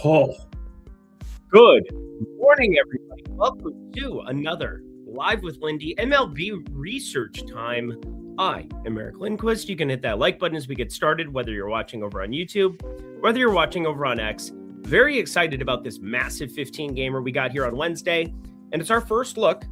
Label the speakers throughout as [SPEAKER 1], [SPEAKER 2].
[SPEAKER 1] Oh, good morning, everybody. Welcome to another Live with Lindy MLB research time. I am Lindquist. You can hit that like button as we get started, whether you're watching over on YouTube, whether you're watching over on X. Very excited about this massive 15 gamer we got here on Wednesday. And it's our first look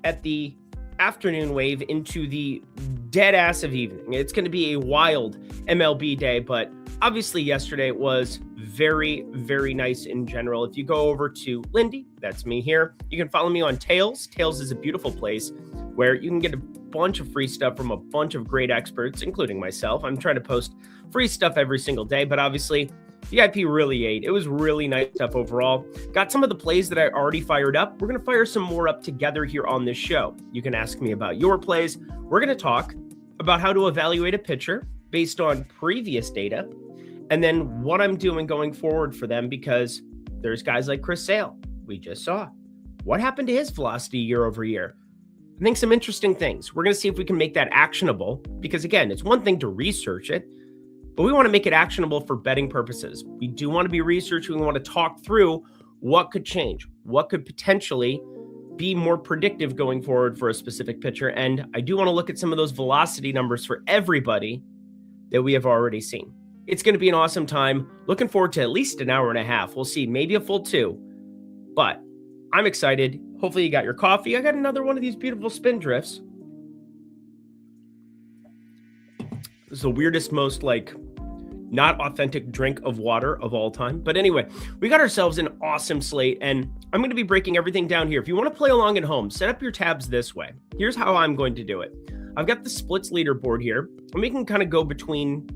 [SPEAKER 1] at the afternoon wave into the dead ass of evening. It's going to be a wild MLB day, but obviously yesterday was very, very nice in general. If you go over to Lindy, that's me here, you can follow me on Tails. Tails is a beautiful place where you can get a bunch of free stuff from a bunch of great experts, including myself. I'm trying to post free stuff every single day, but obviously VIP really ate. It was really nice stuff overall. Got some of the plays that I already fired up. We're going to fire some more up together here on this show. You can ask me about your plays. We're going to talk about how to evaluate a pitcher based on previous data, and then what I'm doing going forward for them, because there's guys like Chris Sale. We just saw what happened to his velocity year over year. I think some interesting things. We're going to see if we can make that actionable, because again, it's one thing to research it, but we want to make it actionable for betting purposes. We do want to be researching. We want to talk through what could change, what could potentially be more predictive going forward for a specific pitcher. And I do want to look at some of those velocity numbers for everybody that we have already seen. It's going to be an awesome time. Looking forward to at least an hour and a half. We'll see, maybe a full 2, but I'm excited. Hopefully you got your coffee. I got another one of these beautiful spin drifts. This is the weirdest, most not authentic drink of water of all time. But anyway, we got ourselves an awesome slate, and I'm going to be breaking everything down here. If you want to play along at home, set up your tabs this way. Here's how I'm going to do it. I've got the splits leaderboard here, and we can kind of go between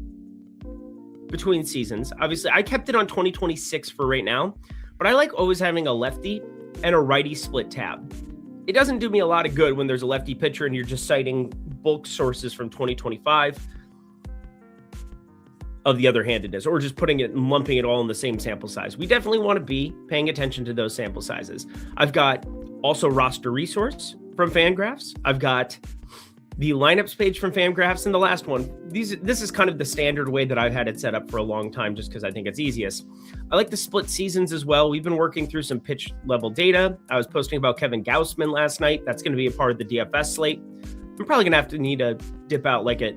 [SPEAKER 1] seasons. Obviously, I kept it on 2026 for right now, but I like always having a lefty and a righty split tab. It doesn't do me a lot of good when there's a lefty pitcher and you're just citing bulk sources from 2025 of the other handedness, or just putting it and lumping it all in the same sample size. We definitely want to be paying attention to those sample sizes. I've got also roster resource from Fangraphs. I've got the lineups page from Fangraphs, and the last one. This is kind of the standard way that I've had it set up for a long time, just because I think it's easiest. I like the split seasons as well. We've been working through some pitch level data. I was posting about Kevin Gausman last night. That's going to be a part of the DFS slate. I'm probably going to need to dip out like at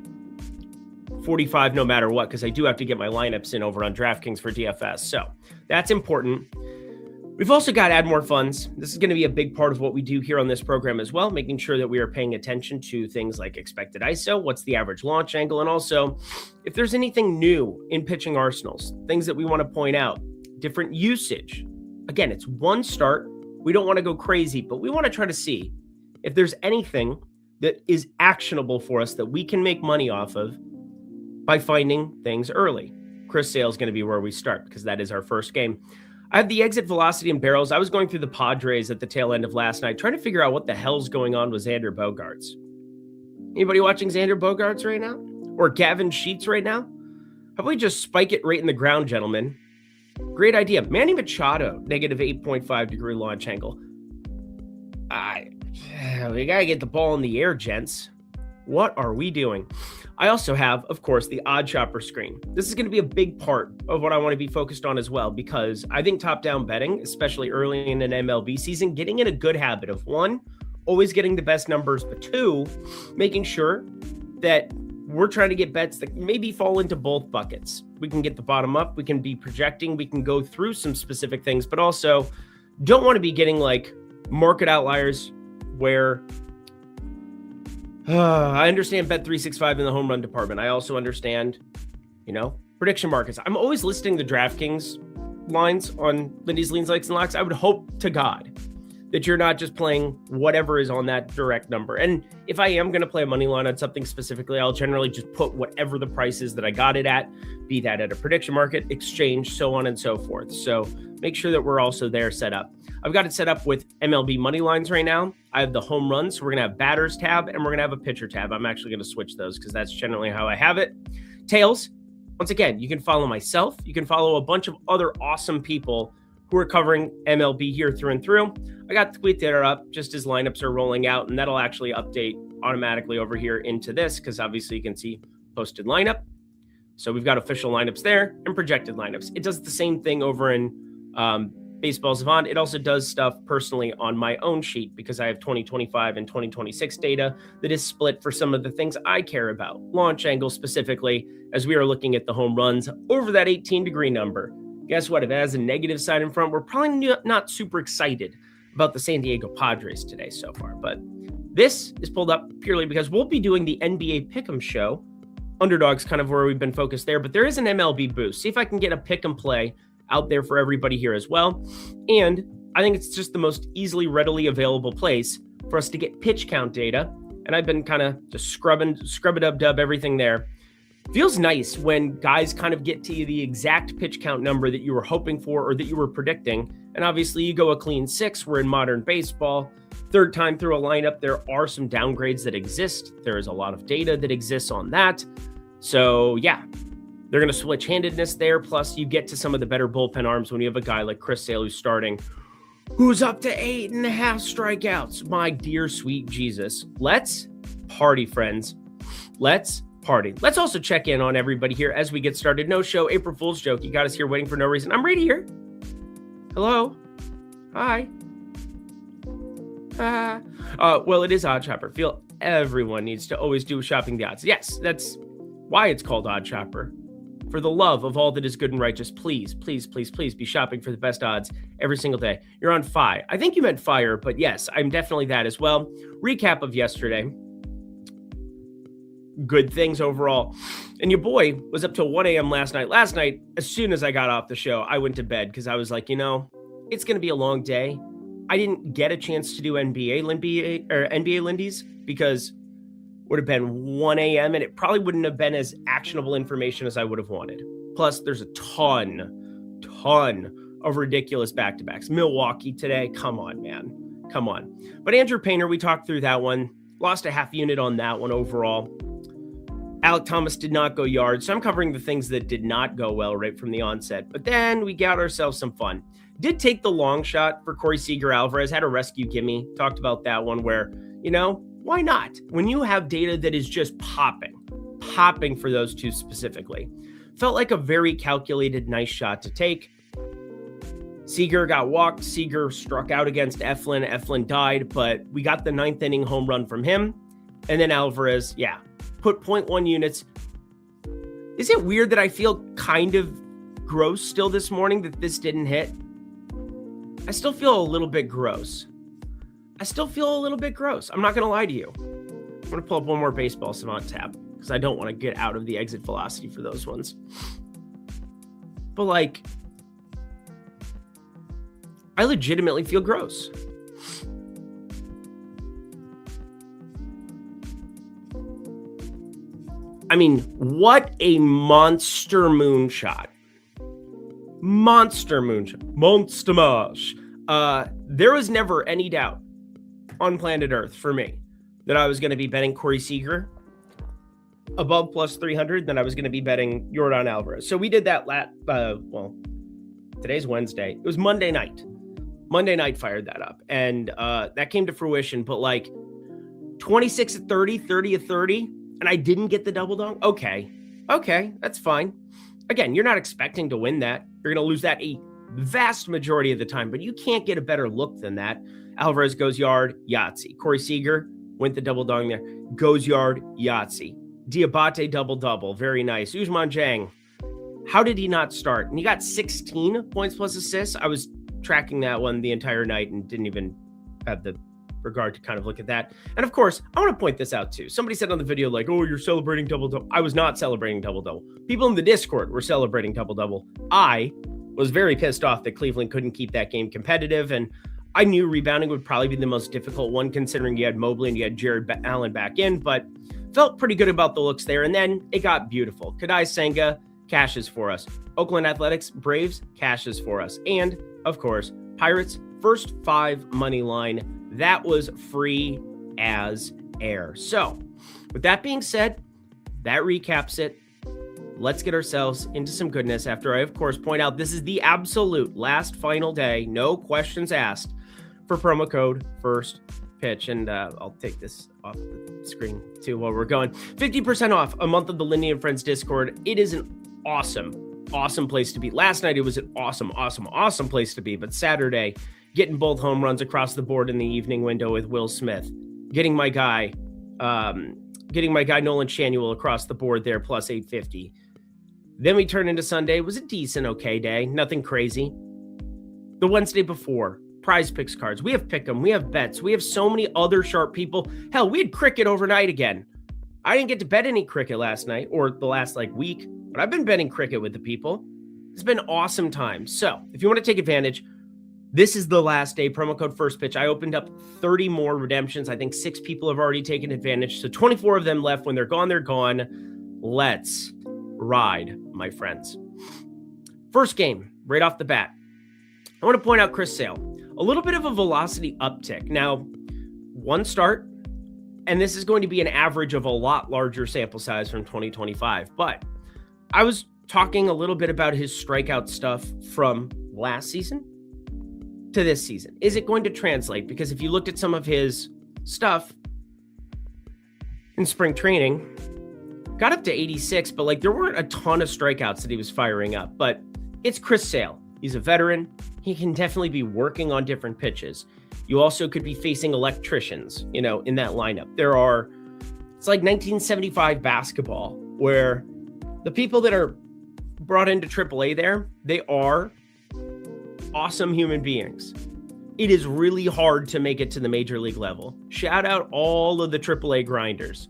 [SPEAKER 1] 45 no matter what, because I do have to get my lineups in over on DraftKings for DFS. So that's important. We've also got add more funds. This is going to be a big part of what we do here on this program as well, making sure that we are paying attention to things like expected ISO, what's the average launch angle, and also if there's anything new in pitching arsenals, things that we want to point out, different usage. Again, it's one start. We don't want to go crazy, but we want to try to see if there's anything that is actionable for us that we can make money off of by finding things early. Chris Sale is going to be where we start, because that is our first game. I have the exit velocity and barrels. I was going through the Padres at the tail end of last night, trying to figure out what the hell's going on with Xander Bogaerts. Anybody watching Xander Bogaerts right now? Or Gavin Sheets right now? How about we just spike it right in the ground, gentlemen? Great idea. Manny Machado, negative 8.5 degree launch angle. We got to get the ball in the air, gents. What are we doing? I also have, of course, the odd shopper screen. This is going to be a big part of what I want to be focused on as well, because I think top-down betting, especially early in an MLB season, getting in a good habit of, 1, always getting the best numbers, but 2, making sure that we're trying to get bets that maybe fall into both buckets. We can get the bottom up, we can be projecting, we can go through some specific things, but also don't want to be getting like market outliers where I understand Bet365 in the home run department. I also understand, prediction markets. I'm always listing the DraftKings lines on Lindy's Leans, Likes, and Locks. I would hope to God that you're not just playing whatever is on that direct number. And if I am going to play a money line on something specifically, I'll generally just put whatever the price is that I got it at, be that at a prediction market, exchange, so on and so forth. So make sure that we're also there set up. I've got it set up with MLB money lines right now. I have the home runs. So we're going to have batters tab and we're going to have a pitcher tab. I'm actually going to switch those because that's generally how I have it. Tails, once again, you can follow myself. You can follow a bunch of other awesome people who are covering MLB here through and through. I got the tweet there up just as lineups are rolling out, and that'll actually update automatically over here into this because obviously you can see posted lineup. So we've got official lineups there and projected lineups. It does the same thing over in Baseball Savant. It also does stuff personally on my own sheet because I have 2025 and 2026 data that is split for some of the things I care about. Launch angle specifically, as we are looking at the home runs over that 18-degree number. Guess what? If it has a negative sign in front, we're probably not super excited about the San Diego Padres today so far. But this is pulled up purely because we'll be doing the NBA Pick'em show. Underdog's kind of where we've been focused there, but there is an MLB boost. See if I can get a Pick'em play out there for everybody here as well. And I think it's just the most easily, readily available place for us to get pitch count data. And I've been kind of just scrub-a-dub-dub everything there. Feels nice when guys kind of get to the exact pitch count number that you were hoping for or that you were predicting. And obviously you go a clean 6. We're in modern baseball. Third time through a lineup, there are some downgrades that exist. There is a lot of data that exists on that. So yeah, they're going to switch handedness there. Plus, you get to some of the better bullpen arms when you have a guy like Chris Sale who's starting, who's up to 8.5 strikeouts. My dear sweet Jesus. Let's party, friends. Let's party. Let's also check in on everybody here as we get started. No show, April Fool's joke. You got us here waiting for no reason. I'm right here. Hello. Hi. Well, it is Odd Shopper. Feel everyone needs to always do shopping the odds. Yes, that's why it's called Odd Shopper. For the love of all that is good and righteous, please, please, please, please be shopping for the best odds every single day. You're on fire. I think you meant fire, but yes, I'm definitely that as well. Recap of yesterday. Good things overall. And your boy was up till 1 a.m. last night. Last night, as soon as I got off the show, I went to bed because I was like, it's going to be a long day. I didn't get a chance to do NBA Lindy's because would have been 1 a.m. and it probably wouldn't have been as actionable information as I would have wanted. Plus, there's a ton of ridiculous back-to-backs. Milwaukee today, come on, man. Come on. But Andrew Painter, we talked through that one. Lost a half unit on that one overall. Alec Thomas did not go yard, so I'm covering the things that did not go well right from the onset. But then we got ourselves some fun. Did take the long shot for Corey Seager Alvarez, had a rescue gimme. Talked about that one where, why not? When you have data that is just popping for those two specifically. Felt like a very calculated, nice shot to take. Seager got walked. Seager struck out against Eflin. Eflin died, but we got the 9th inning home run from him. And then Alvarez, put 0.1 units. Is it weird that I feel kind of gross still this morning that this didn't hit? I still feel a little bit gross. I'm not going to lie to you. I'm going to pull up one more Baseball Savant tab because I don't want to get out of the exit velocity for those ones. But I legitimately feel gross. I mean, what a monster moonshot. Monster mash. There was never any doubt on planet Earth for me that I was going to be betting Corey Seager above plus 300, then I was going to be betting Yordan Alvarez. So we did that today's Wednesday. It was Monday night. Monday night fired that up, and that came to fruition, but 26 at 30, 30 at 30, and I didn't get the double dong? Okay, that's fine. Again, you're not expecting to win that. You're going to lose that a vast majority of the time, but you can't get a better look than that. Alvarez goes yard, Yahtzee. Corey Seager went the double dong there. Goes yard, Yahtzee. Diabate double-double. Very nice. Usman Jang. How did he not start? And he got 16 points plus assists. I was tracking that one the entire night and didn't even have the regard to kind of look at that. And of course, I want to point this out too. Somebody said on the video, oh, you're celebrating double-double. I was not celebrating double-double. People in the Discord were celebrating double-double. I was very pissed off that Cleveland couldn't keep that game competitive, and I knew rebounding would probably be the most difficult one considering you had Mobley and you had Jared Allen back in, but felt pretty good about the looks there. And then it got beautiful. Kadai Senga cashes for us. Oakland Athletics, Braves cashes for us. And of course, Pirates first 5 money line. That was free as air. So with that being said, that recaps it. Let's get ourselves into some goodness after I, of course, point out this is the absolute last final day. No questions asked for promo code first pitch. And I'll take this off the screen too while we're going. 50% off a month of the Lindy and Friends Discord. It is an awesome awesome place to be. Last night, it was an awesome place to be. But Saturday, getting both home runs across the board in the evening window with Will Smith, getting my guy Nolan Shanuel across the board there, plus 850. Then we turn into Sunday. It was a decent, okay day. Nothing crazy. The Wednesday before, Prize Picks cards. We have Pick'em. We have bets. We have so many other sharp people. Hell, we had cricket overnight again. I didn't get to bet any cricket last night or the last week, but I've been betting cricket with the people. It's been awesome time. So if you want to take advantage, this is the last day. Promo code First Pitch. I opened up 30 more redemptions. I think 6 people have already taken advantage. So 24 of them left. When they're gone, they're gone. Let's ride, my friends. First game, right off the bat. I want to point out Chris Sale. A little bit of a velocity uptick. Now, one start, and this is going to be an average of a lot larger sample size from 2025. But I was talking a little bit about his strikeout stuff from last season to this season. Is it going to translate? Because if you looked at some of his stuff in spring training, got up to 86, but there weren't a ton of strikeouts that he was firing up. But it's Chris Sale. He's a veteran. He can definitely be working on different pitches. You also could be facing electricians, in that lineup. It's like 1975 basketball, where the people that are brought into AAA there, they are awesome human beings. It is really hard to make it to the major league level. Shout out all of the AAA grinders.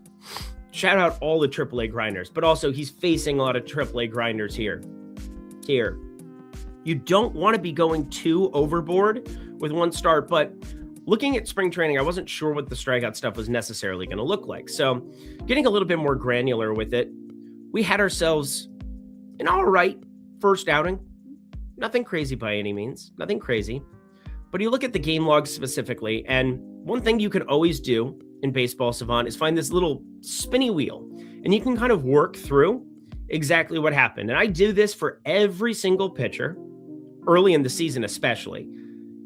[SPEAKER 1] But also he's facing a lot of AAA grinders here. You don't want to be going too overboard with one start, but looking at spring training, I wasn't sure what the strikeout stuff was necessarily going to look like. So getting a little bit more granular with it, we had ourselves an all right first outing. Nothing crazy by any means, nothing crazy. But you look at the game log specifically, and one thing you can always do in Baseball Savant is find this little spinny wheel, and you can kind of work through exactly what happened. And I do this for every single pitcher, early in the season especially.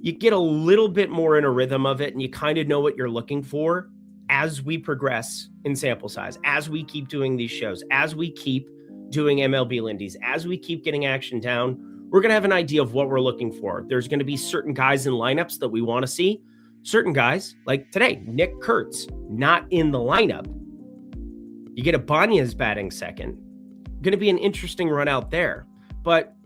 [SPEAKER 1] You get a little bit more in a rhythm of it, and you kind of know what you're looking for as we progress in sample size, as we keep doing these shows, as we keep doing MLB Lindy's, as we keep getting action down. We're going to have an idea of what we're looking for. There's going to be certain guys in lineups that we want to see. Certain guys, like today, Nick Kurtz, not in the lineup. You get Ibanez batting second. Going to be an interesting run out there. But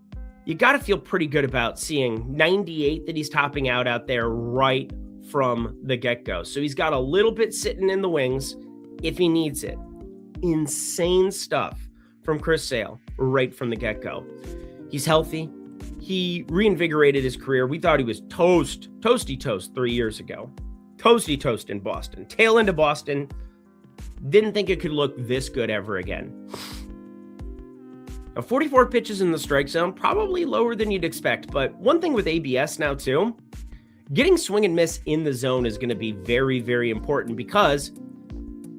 [SPEAKER 1] you got to feel pretty good about seeing 98 that he's topping out there right from the get-go. So he's got a little bit sitting in the wings if he needs it. Insane stuff from Chris Sale right from the get-go. He's healthy. He reinvigorated his career. We thought he was toasty toast 3 years ago. Toasty toast in Boston. Tail end of Boston. Didn't think it could look this good ever again. Now, 44 pitches in the strike zone, probably lower than you'd expect. But one thing with ABS now too, getting swing and miss in the zone is going to be very, very important, because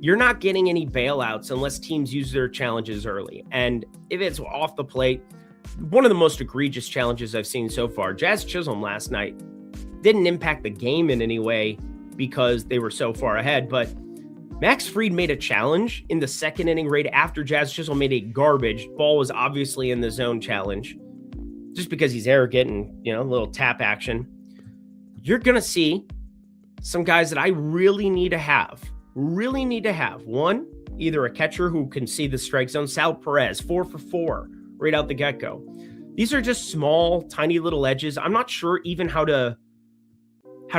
[SPEAKER 1] you're not getting any bailouts unless teams use their challenges early. And if it's off the plate, one of the most egregious challenges I've seen so far, Jazz Chisholm last night, didn't impact the game in any way because they were so far ahead. But Max Fried made a challenge in the second inning right after Jazz Chisholm made a garbage. Ball was obviously in the zone challenge, just because he's arrogant and, a little tap action. You're going to see some guys that I really need to have. One, either a catcher who can see the strike zone. Sal Perez, 4 for 4. Right out the get-go. These are just small, tiny little edges. I'm not sure even how to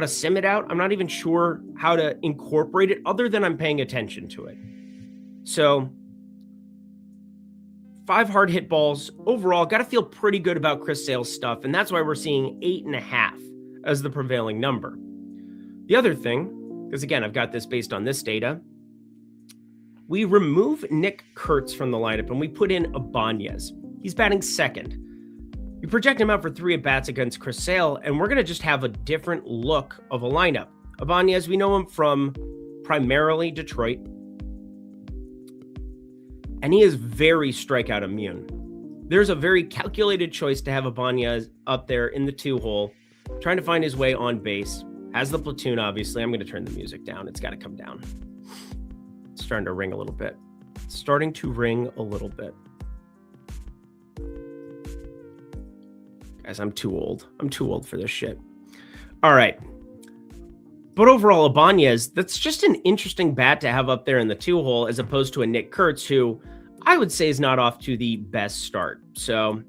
[SPEAKER 1] sim it out. I'm not even sure how to incorporate it other than I'm paying attention to it. So 5 hard hit balls. Overall, got to feel pretty good about Chris Sale's stuff, and that's why we're seeing 8.5 as the prevailing number. The other thing, because again, I've got this based on this data, we remove Nick Kurtz from the lineup and we put in Ibanez. He's batting second. You project him out for 3 at-bats against Chris Sale, and we're going to just have a different look of a lineup. Ibanez, we know him from primarily Detroit, and he is very strikeout immune. There's a very calculated choice to have Ibanez up there in the 2-hole, trying to find his way on base. Has the platoon, obviously. I'm going to turn the music down. It's got to come down. It's starting to ring a little bit. Guys, I'm too old. I'm too old for this shit. All right. But overall, Ibanez, that's just an interesting bat to have up there in the 2-hole as opposed to a Nick Kurtz, who I would say is not off to the best start. So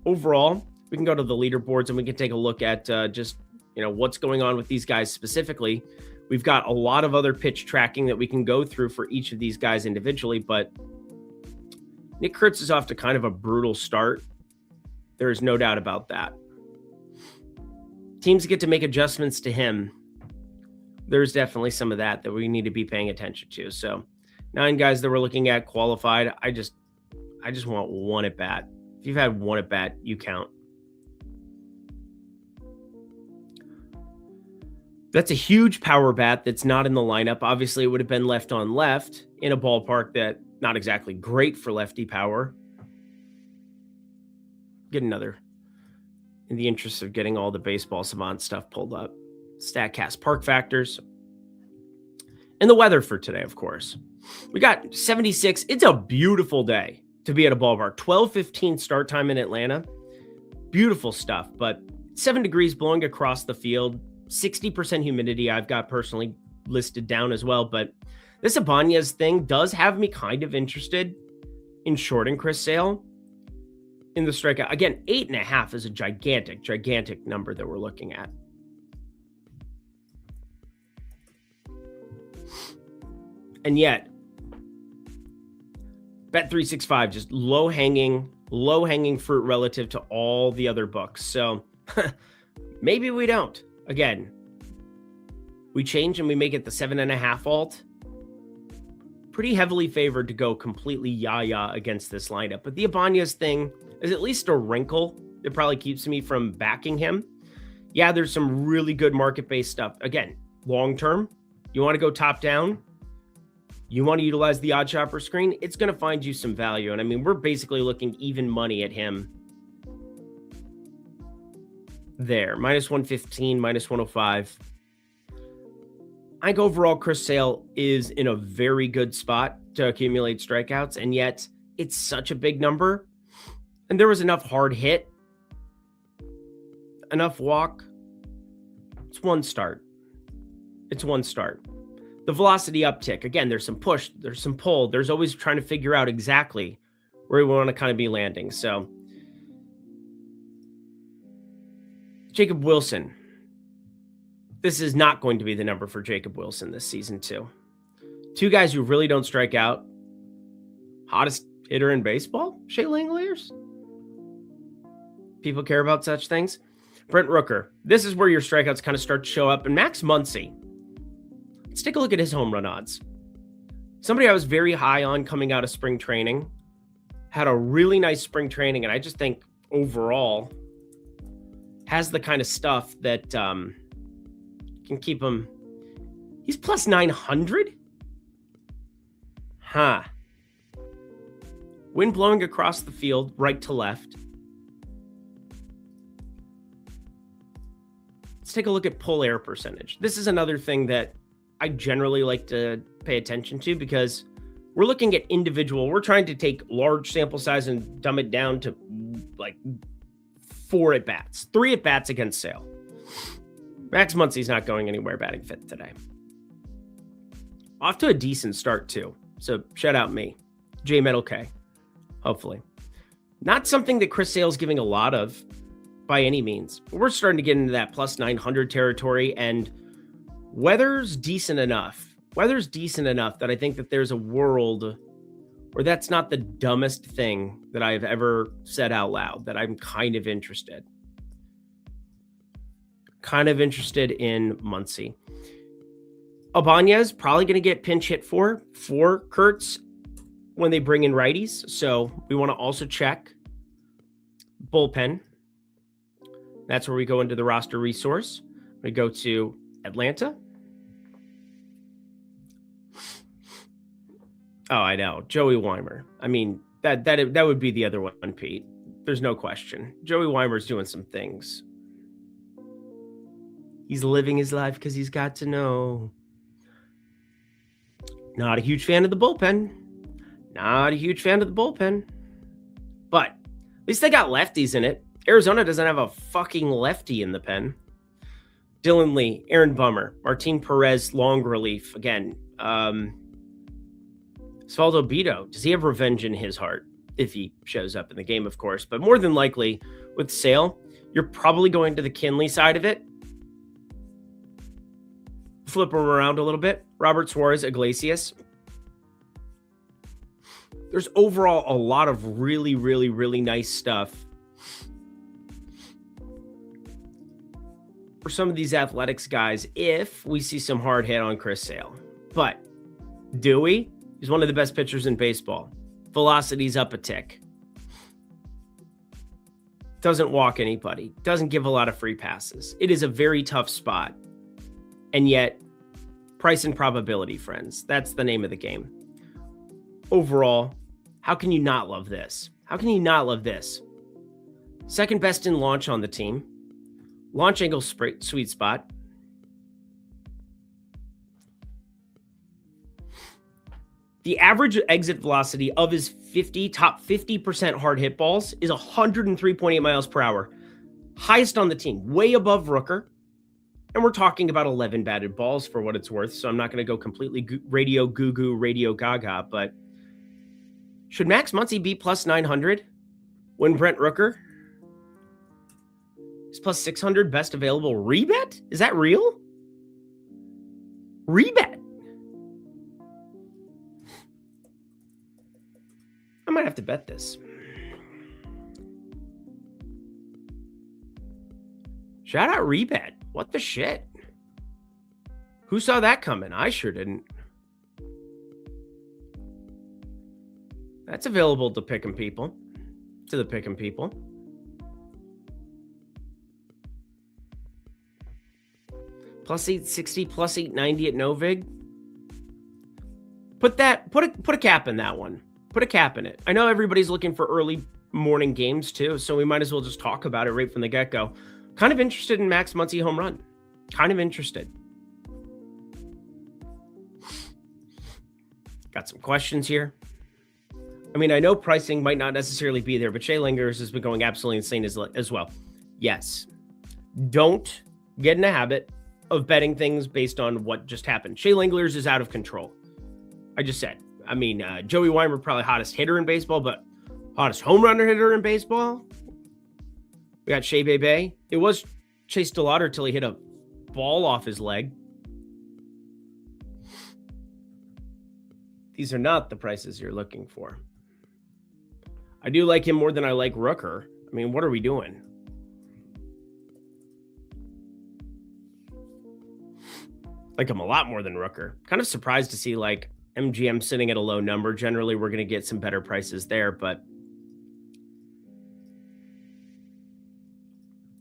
[SPEAKER 1] overall, we can go to the leaderboards and we can take a look at just, what's going on with these guys specifically. We've got a lot of other pitch tracking that we can go through for each of these guys individually, but Nick Kurtz is off to kind of a brutal start. There is no doubt about that. Teams get to make adjustments to him. There's definitely some of that we need to be paying attention to. So 9 guys that we're looking at qualified. I just want one at bat. If you've had one at bat, you count. That's a huge power bat that's not in the lineup. Obviously, it would have been left on left in a ballpark that not exactly great for lefty power. Get another, in the interest of getting all the baseball savant stuff pulled up. StatCast park factors. And the weather for today, of course. We got 76. It's a beautiful day to be at a ballpark. 12:15 start time in Atlanta. Beautiful stuff, but 7 degrees blowing across the field. 60% humidity I've got personally listed down as well. But this Ibanez thing does have me kind of interested in shorting Chris Sale in the strikeout. Again, 8.5 is a gigantic number that we're looking at. And yet, Bet365, just low-hanging fruit relative to all the other books. So maybe we don't. Again, we change and we make it the 7.5 alt. Pretty heavily favored to go completely yah-yah against this lineup. But the Ibanez thing is at least a wrinkle that probably keeps me from backing him. Yeah, there's some really good market-based stuff. Again, long-term, you want to go top-down, you want to utilize the odd shopper screen, it's going to find you some value. And I mean, we're basically looking even money at him there. -115, -105. I think overall, Chris Sale is in a very good spot to accumulate strikeouts, and yet it's such a big number. And there was enough hard hit, enough walk. It's one start. The velocity uptick, again, there's some push, there's some pull. There's always trying to figure out exactly where we want to kind of be landing. So Jacob Wilson. This is not going to be the number for Jacob Wilson this season, too. 2 guys who really don't strike out. Hottest hitter in baseball, Shea Langeliers. People care about such things. Brent Rooker. This is where your strikeouts kind of start to show up. And Max Muncy. Let's take a look at his home run odds. Somebody I was very high on coming out of spring training. Had a really nice spring training. And I just think overall has the kind of stuff that can keep him. He's plus 900? Wind blowing across the field, right to left. Let's take a look at pull air percentage. This is another thing that I generally like to pay attention to because we're looking at individual. We're trying to take large sample size and dumb it down to like 4 at-bats. 3 at-bats against Sale. Max Muncy's not going anywhere batting 5th today. Off to a decent start, too. So shout out me. J Metal K. Hopefully. Not something that Chris Sale's giving a lot of by any means. We're starting to get into that plus 900 territory, and weather's decent enough. Weather's decent enough that I think that there's a world where that's not the dumbest thing that I've ever said out loud, that I'm kind of interested. Kind of interested in Muncy. Ibanez probably going to get pinch hit for Kurtz when they bring in righties. So we want to also check bullpen. That's where we go into the roster resource. We go to Atlanta. Oh, I know. Joey Weimer. I mean, that would be the other one, Pete. There's no question. Joey Weimer's doing some things. He's living his life because he's got to know. Not a huge fan of the bullpen. But at least they got lefties in it. Arizona doesn't have a fucking lefty in the pen. Dylan Lee, Aaron Bummer, Martin Perez, long relief. Again, Osvaldo Bido, does he have revenge in his heart? If he shows up in the game, of course. But more than likely, with Sale, you're probably going to the Kinley side of it. Flip them around a little bit. Robert Suarez, Iglesias. There's overall a lot of really, really, really nice stuff for some of these athletics guys if we see some hard hit on Chris Sale. But do we? He's one of the best pitchers in baseball. Velocity's up a tick. Doesn't walk anybody. Doesn't give a lot of free passes. It is a very tough spot. And yet, price and probability, friends. That's the name of the game. Overall, how can you not love this? How can you not love this? Second best in launch on the team. Launch angle sweet spot. The average exit velocity of his top 50% hard hit balls is 103.8 miles per hour. Highest on the team, way above Rooker. And we're talking about 11 batted balls for what it's worth. So I'm not going to go completely radio goo-goo, radio gaga. But should Max Muncy be plus 900 when Brent Rooker is plus 600 best available rebet? Is that real? Rebet. I might have to bet this. Shout out rebet. What the shit? Who saw that coming? I sure didn't. That's available to Pick'em people. To the Pick'em people. Plus 860, plus 890 at Novig. Put a cap in that one. Put a cap in it. I know everybody's looking for early morning games too, so we might as well just talk about it right from the get-go. Kind of interested in Max Muncy home run. Kind of interested. Got some questions here. I mean, I know pricing might not necessarily be there, but Shea Lingers has been going absolutely insane as well. Yes. Don't get in a habit of betting things based on what just happened. Shea Lingers is out of control. I just said. I mean, Joey Weimer probably hottest hitter in baseball, but hottest home run hitter in baseball. We got Shea Bebe. It was Chase DeLauder till he hit a ball off his leg. These are not the prices you're looking for. I do like him more than I like Rooker. I mean, what are we doing? Like him a lot more than Rooker. Kind of surprised to see like MGM sitting at a low number. Generally, we're going to get some better prices there, but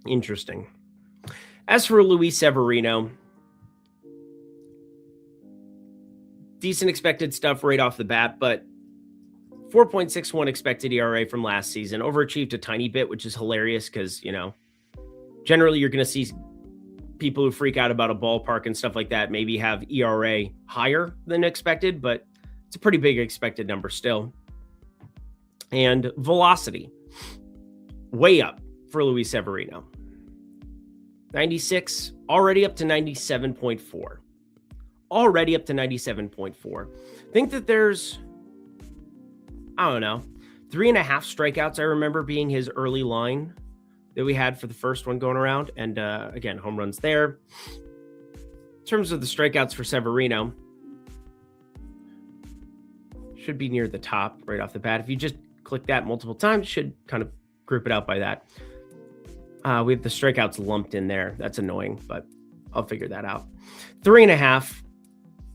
[SPEAKER 1] interesting. As for Luis Severino, decent expected stuff right off the bat, but 4.61 expected ERA from last season. Overachieved a tiny bit, which is hilarious because, generally you're going to see people who freak out about a ballpark and stuff like that maybe have ERA higher than expected, but it's a pretty big expected number still. And velocity, way up for Luis Severino. 96, already up to 97.4. Already up to 97.4. Think that there's, 3.5 strikeouts, I remember being his early line that we had for the first one going around. And again, home runs there. In terms of the strikeouts for Severino, should be near the top right off the bat. If you just click that multiple times, should kind of group it out by that. We have the strikeouts lumped in there. That's annoying, but I'll figure that out. 3.5,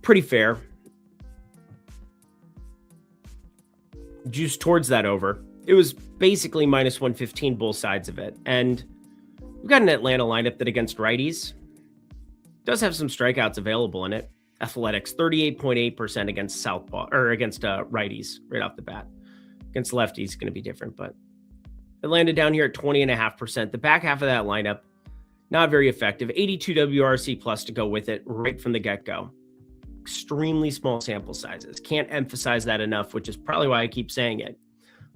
[SPEAKER 1] pretty fair. Juice towards that over. It was basically minus 115 both sides of it. And we've got an Atlanta lineup that against righties does have some strikeouts available in it. Athletics, 38.8% against southpaw or against righties right off the bat. Against lefties, going to be different, but Atlanta down here at 20.5%. The back half of that lineup, not very effective. 82 WRC plus to go with it right from the get-go. Extremely small sample sizes. Can't emphasize that enough, which is probably why I keep saying it.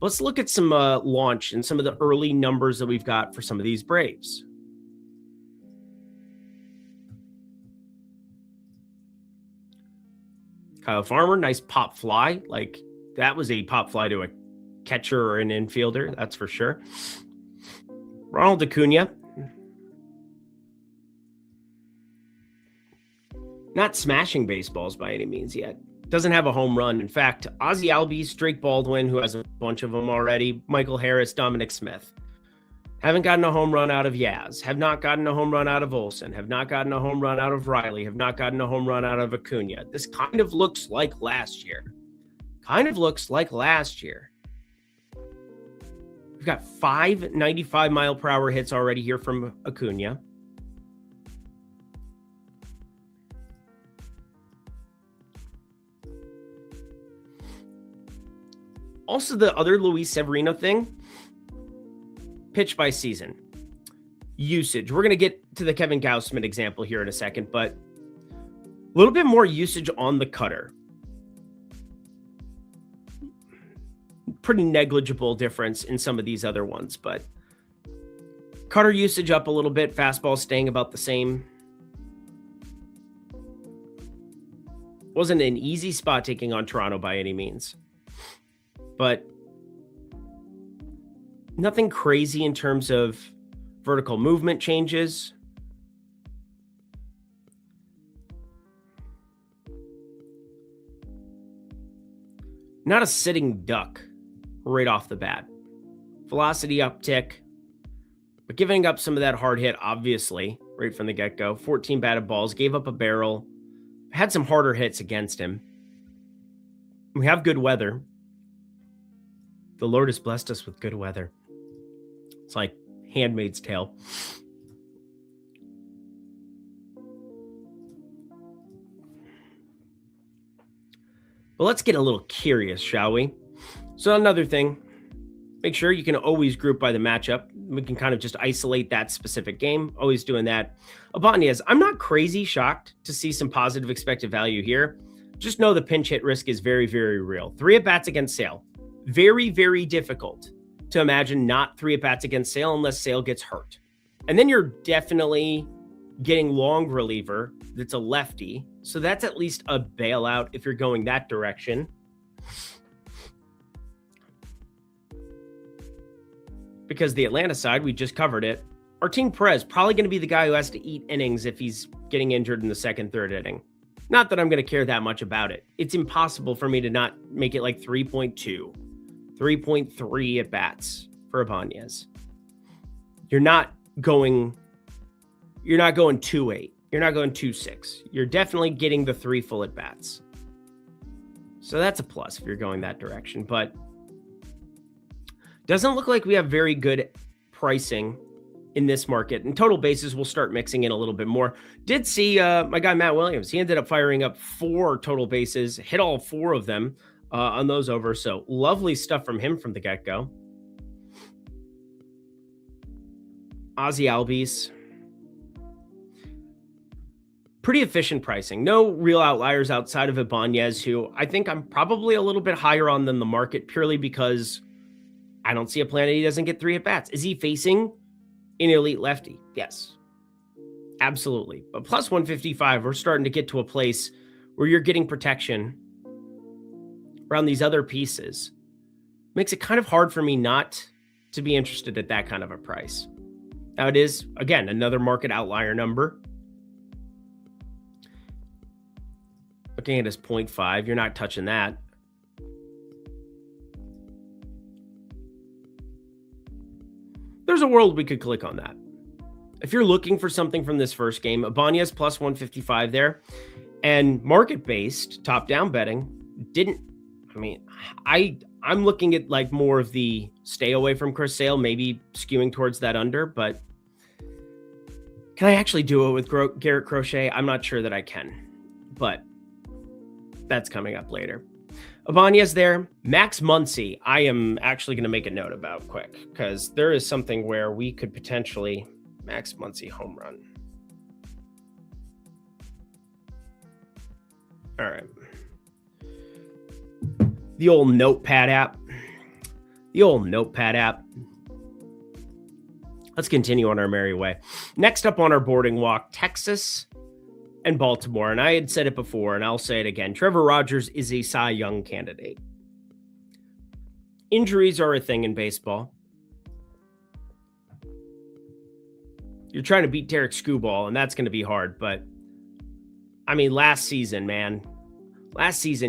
[SPEAKER 1] Let's look at some launch and some of the early numbers that we've got for some of these Braves. Kyle Farmer, nice pop fly. Like, that was a pop fly to a catcher or an infielder, that's for sure. Ronald Acuna. Not smashing baseballs by any means yet. Doesn't have a home run. In fact, Ozzie Albies, Drake Baldwin, who has a bunch of them already, Michael Harris, Dominic Smith. Haven't gotten a home run out of Yaz. Have not gotten a home run out of Olsen. Have not gotten a home run out of Riley. Have not gotten a home run out of Acuna. This kind of looks like last year. We've got 5 95-mile-per-hour hits already here from Acuna. Also, the other Luis Severino thing, pitch by season. Usage. We're going to get to the Kevin Gausman example here in a second, but a little bit more usage on the cutter. Pretty negligible difference in some of these other ones, but cutter usage up a little bit, fastball staying about the same. Wasn't an easy spot taking on Toronto by any means, but nothing crazy in terms of vertical movement changes. Not a sitting duck right off the bat. Velocity uptick, but giving up some of that hard hit, obviously, right from the get-go. 14 batted balls, gave up a barrel, had some harder hits against him. We have good weather. The Lord has blessed us with good weather. It's like Handmaid's Tale. But let's get a little curious, shall we? So another thing, make sure you can always group by the matchup. We can kind of just isolate that specific game. Always doing that. Ibanez, I'm not crazy shocked to see some positive expected value here. Just know the pinch hit risk is very, very real. 3 at-bats against Sale. Very, very difficult to imagine not 3 at-bats against Sale unless Sale gets hurt. And then you're definitely getting long reliever that's a lefty. So that's at least a bailout if you're going that direction. Because the Atlanta side, we just covered it. Martin Perez, probably going to be the guy who has to eat innings if he's getting injured in the second, third inning. Not that I'm going to care that much about it. It's impossible for me to not make it like 3.2, 3.3 at bats for Ibanez. You're not going 2.8. You're not going 2.6. You're definitely getting the 3 full at bats. So that's a plus if you're going that direction. But doesn't look like we have very good pricing in this market. And total bases, we'll start mixing in a little bit more. Did see my guy Matt Williams. He ended up firing up 4 total bases, hit all 4 of them on those overs. So lovely stuff from him from the get-go. Ozzie Albies. Pretty efficient pricing. No real outliers outside of Ibanez, who I think I'm probably a little bit higher on than the market purely because I don't see a plan that he doesn't get 3 at-bats. Is he facing an elite lefty? Yes, absolutely. But plus 155, we're starting to get to a place where you're getting protection around these other pieces. Makes it kind of hard for me not to be interested at that kind of a price. Now it is, again, another market outlier number. Looking at his 0.5, you're not touching that. There's a world we could click on that. If you're looking for something from this first game, Ibanez plus 155 there, and market-based top-down betting didn't. I mean, I'm looking at like more of the stay away from Chris Sale, maybe skewing towards that under, but can I actually do it with Garrett Crochet? I'm not sure that I can, but that's coming up later. Ibanez there. Max Muncy, I am actually going to make a note about quick because there is something where we could potentially Max Muncy home run. All right. The old notepad app. The old notepad app. Let's continue on our merry way. Next up on our boarding walk, Texas and Baltimore. And I had said it before, and I'll say it again. Trevor Rogers is a Cy Young candidate. Injuries are a thing in baseball. You're trying to beat Derek Skubal, and that's going to be hard. But, I mean, last season,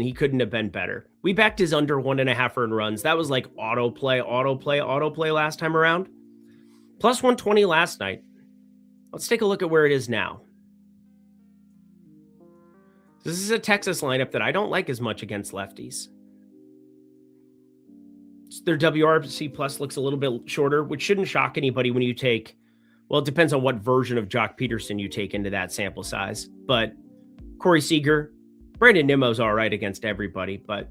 [SPEAKER 1] he couldn't have been better. We backed his under 1.5 earned runs. That was like autoplay last time around. Plus 120 last night. Let's take a look at where it is now. This is a Texas lineup that I don't like as much against lefties. Their WRC plus looks a little bit shorter, which shouldn't shock anybody when you take, well, it depends on what version of Jock Peterson you take into that sample size. But Corey Seager, Brandon Nimmo's all right against everybody, but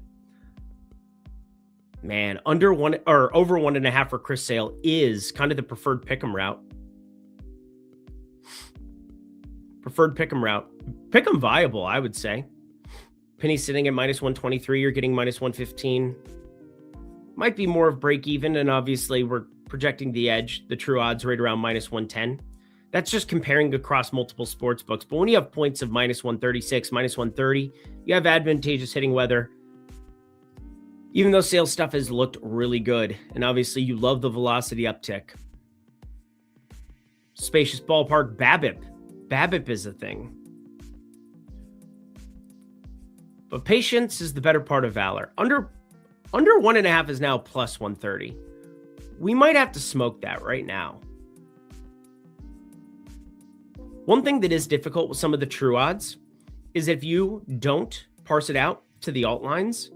[SPEAKER 1] man, under one or over 1.5 for Chris Sale is kind of the preferred pick'em route. Pick'em viable, I would say. Penny sitting at minus 123. You're getting minus 115. Might be more of break even, and obviously we're projecting the edge, the true odds right around minus 110. That's just comparing across multiple sports books. But when you have points of minus 136, minus 130, you have advantageous hitting weather. Even though Sale's stuff has looked really good, and obviously you love the velocity uptick. Spacious ballpark, BABIP is a thing. But patience is the better part of valor. Under 1.5 is now plus 130. We might have to smoke that right now. One thing that is difficult with some of the true odds is if you don't parse it out to the alt lines,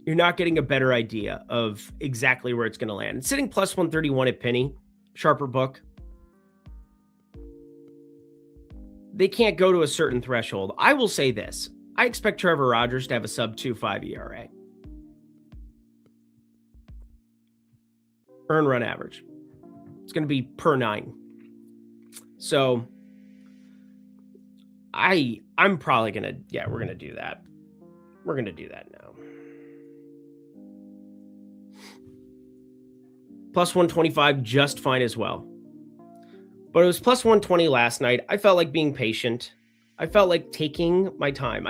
[SPEAKER 1] you're not getting a better idea of exactly where it's going to land. It's sitting plus 131 at Penny, sharper book. They can't go to a certain threshold. I will say this. I expect Trevor Rogers to have a sub 2.5 ERA. Earn run average. It's going to be per 9. So I'm probably going to, we're going to do that. We're going to do that now. Plus 125, just fine as well. But it was plus 120 last night. I felt like being patient. I felt like taking my time.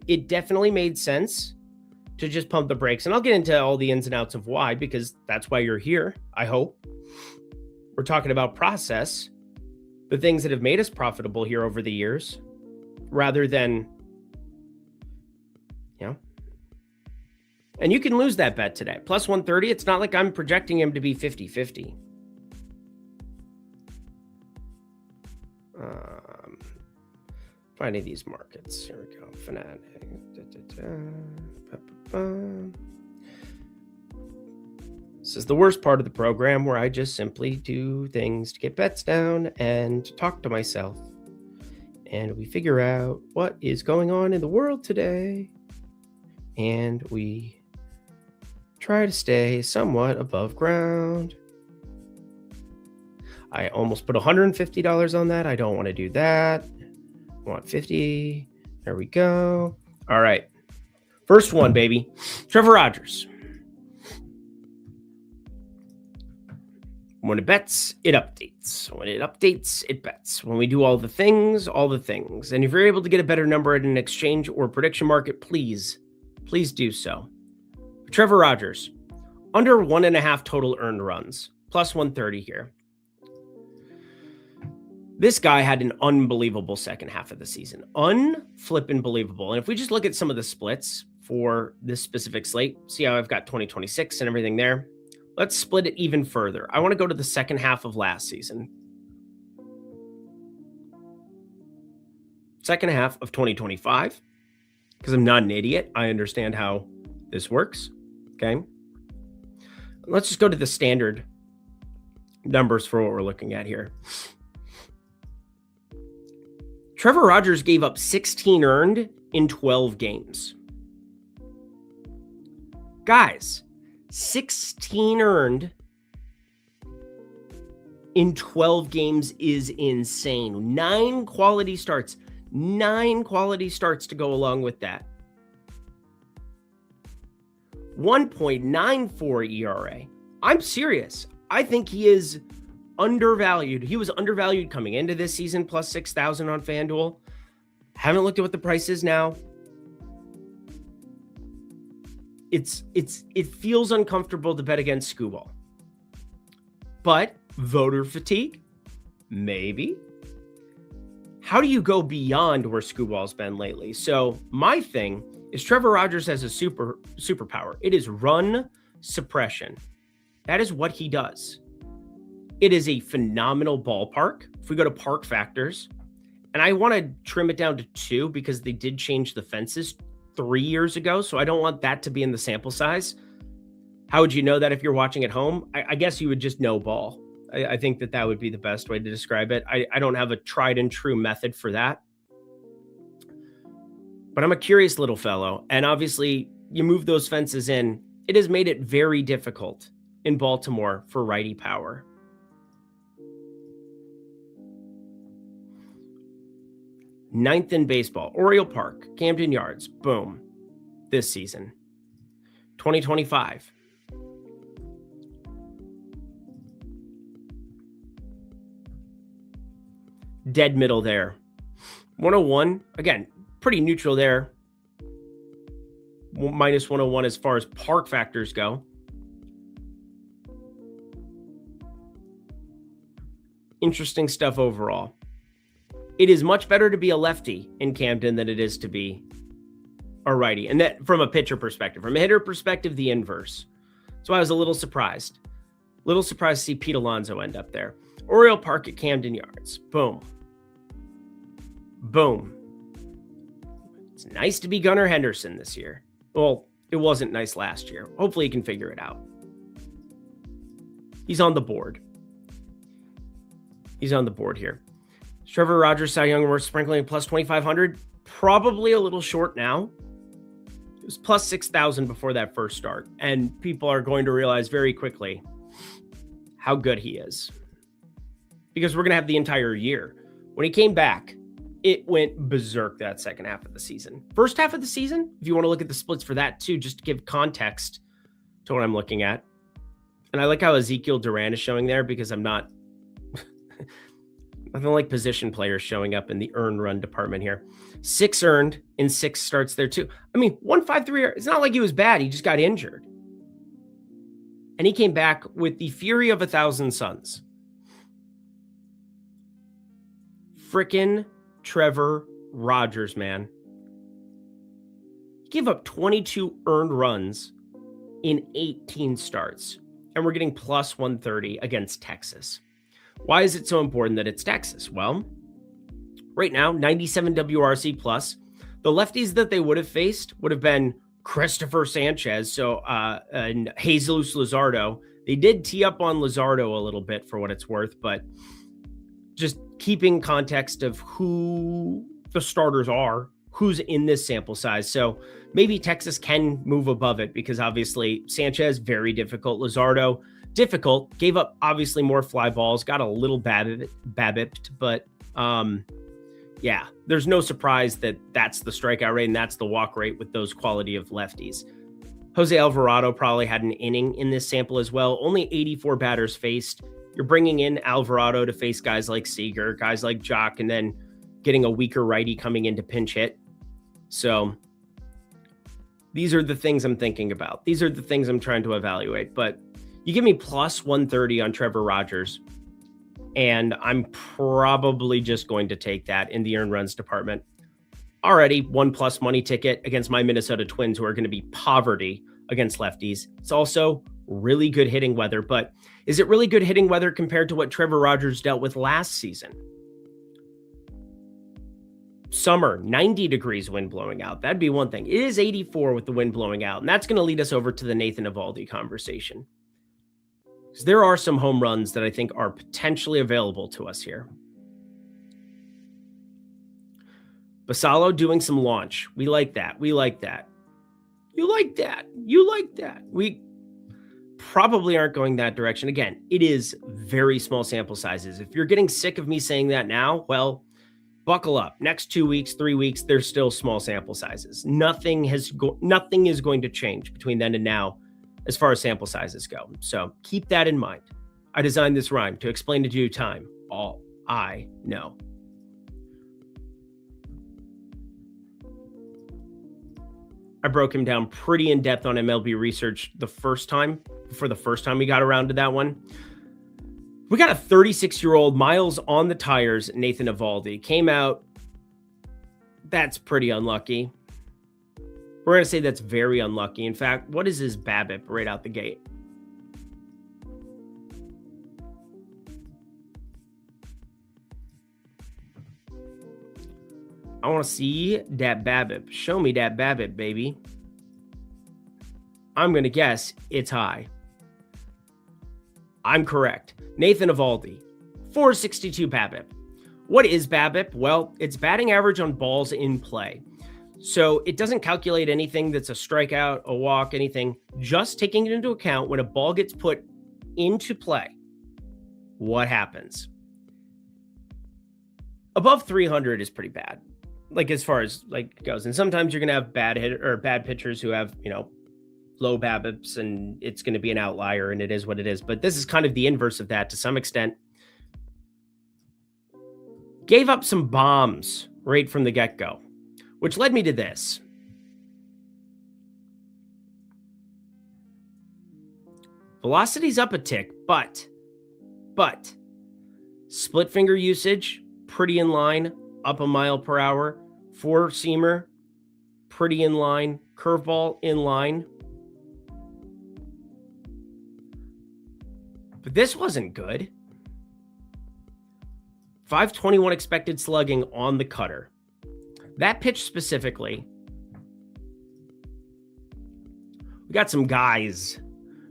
[SPEAKER 1] It definitely made sense to just pump the brakes. And I'll get into all the ins and outs of why, because that's why you're here, I hope. We're talking about process, the things that have made us profitable here over the years, rather than, and you can lose that bet today. Plus 130, it's not like I'm projecting him to be 50-50. Finding these markets. Here we go. Fanatic. This is the worst part of the program where I just simply do things to get bets down and talk to myself. And we figure out what is going on in the world today. And we try to stay somewhat above ground. I almost put $150 on that. I don't want to do that. I want 50. There we go. All right. First one, baby. Trevor Rogers. When it bets, it updates. When it updates, it bets. When we do all the things. And if you're able to get a better number at an exchange or prediction market, please do so. Trevor Rogers, under 1.5 total earned runs, plus 130 here. This guy had an unbelievable second half of the season. Unflippin' And if we just look at some of the splits for this specific slate, see how I've got 2026 and everything there. Let's split it even further. I want to go to the second half of last season. Second half of 2025, because I'm not an idiot. I understand how this works. Okay. Let's just go to the standard numbers for what we're looking at here. Trevor Rogers gave up 16 earned in 12 games. Guys, 16 earned in 12 games is insane. 9 quality starts to go along with that. 1.94 ERA. I'm serious. I think he is undervalued. He was undervalued coming into this season, plus 6,000 on FanDuel. Haven't looked at what the price is now. It feels uncomfortable to bet against Skubal. But voter fatigue? Maybe. How do you go beyond where Skubal's been lately? So my thing is Trevor Rogers has a superpower. It is run suppression. That is what he does. It is a phenomenal ballpark. If we go to park factors, and I want to trim it down to 2 because they did change the fences 3 years ago, so I don't want that to be in the sample size. How would you know that if you're watching at home? I guess you would just know ball. I think that would be the best way to describe it. I don't have a tried and true method for that. But I'm a curious little fellow. And obviously, you move those fences in. It has made it very difficult in Baltimore for righty power. Ninth in baseball, Oriole Park, Camden Yards, boom, this season. 2025. Dead middle there. 101, again, pretty neutral there. Minus 101 as far as park factors go. Interesting stuff overall. It is much better to be a lefty in Camden than it is to be a righty. And that from a pitcher perspective. From a hitter perspective, the inverse. So I was a little surprised. Little surprised to see Pete Alonso end up there. Oriole Park at Camden Yards. Boom. Boom. It's nice to be Gunnar Henderson this year. Well, it wasn't nice last year. Hopefully he can figure it out. He's on the board. He's on the board here. Trevor Rogers, Cy Young, we're sprinkling plus 2,500. Probably a little short now. It was plus 6,000 before that first start. And people are going to realize very quickly how good he is. Because we're going to have the entire year. When he came back, it went berserk that second half of the season. First half of the season, if you want to look at the splits for that too, just to give context to what I'm looking at. And I like how Ezekiel Duran is showing there because I'm not... Nothing like position players showing up in the earned run department here. 6 earned in 6 starts there too. I mean, 153, it's not like he was bad. He just got injured. And he came back with the fury of 1,000 suns. Frickin' Trevor Rogers, man. He gave up 22 earned runs in 18 starts. And we're getting plus 130 against Texas. Why is it so important that it's Texas? Well, right now, 97 WRC plus. The lefties that they would have faced would have been Christopher Sanchez, and Jesus Luzardo. They did tee up on Luzardo a little bit for what it's worth, but just keeping context of who the starters are, who's in this sample size. So maybe Texas can move above it because obviously Sanchez, very difficult. Luzardo, difficult, gave up obviously more fly balls, got a little babbipped, but yeah, there's no surprise that that's the strikeout rate and that's the walk rate with those quality of lefties. Jose Alvarado probably had an inning in this sample as well. Only 84 batters faced. You're bringing in Alvarado to face guys like Seager, guys like Jock, and then getting a weaker righty coming in to pinch hit. So these are the things I'm thinking about. These are the things I'm trying to evaluate, but you give me plus 130 on Trevor Rogers, and I'm probably just going to take that in the earned runs department. Already 1+ money ticket against my Minnesota Twins, who are going to be poverty against lefties. It's also really good hitting weather, but is it really good hitting weather compared to what Trevor Rogers dealt with last season? Summer, 90 degrees wind blowing out. That'd be one thing. It is 84 with the wind blowing out, and that's going to lead us over to the Nathan Eovaldi conversation. Because there are some home runs that I think are potentially available to us here. Basallo doing some launch. We like that. We like that. You like that. You like that. We probably aren't going that direction. Again, it is very small sample sizes. If you're getting sick of me saying that now, well, buckle up. Next 2 weeks, 3 weeks, there's still small sample sizes. Nothing is going to change between then and now as far as sample sizes go. So keep that in mind. I designed this rhyme to explain in due time all I know. I broke him down pretty in depth on MLB research the first time we got around to that one. We got a 36-year-old miles on the tires, Nathan Eovaldi. Came out. That's pretty unlucky. We're going to say that's very unlucky. In fact, what is his BABIP right out the gate? I want to see that BABIP. Show me that BABIP, baby. I'm going to guess it's high. I'm correct. Nathan Eovaldi, 462 BABIP. What is BABIP? Well, it's batting average on balls in play. So it doesn't calculate anything that's a strikeout, a walk, anything. Just taking it into account when a ball gets put into play. What happens? Above 300 is pretty bad. Like as far as like goes. And sometimes you're going to have bad pitchers who have, low BABIPs, and it's going to be an outlier, and it is what it is. But this is kind of the inverse of that to some extent. Gave up some bombs right from the get-go, which led me to this. Velocity's up a tick, but split finger usage, pretty in line, up a mile per hour. Four-seamer, pretty in line. Curveball, in line. But this wasn't good. 521 expected slugging on the cutter. That pitch specifically. We got some guys.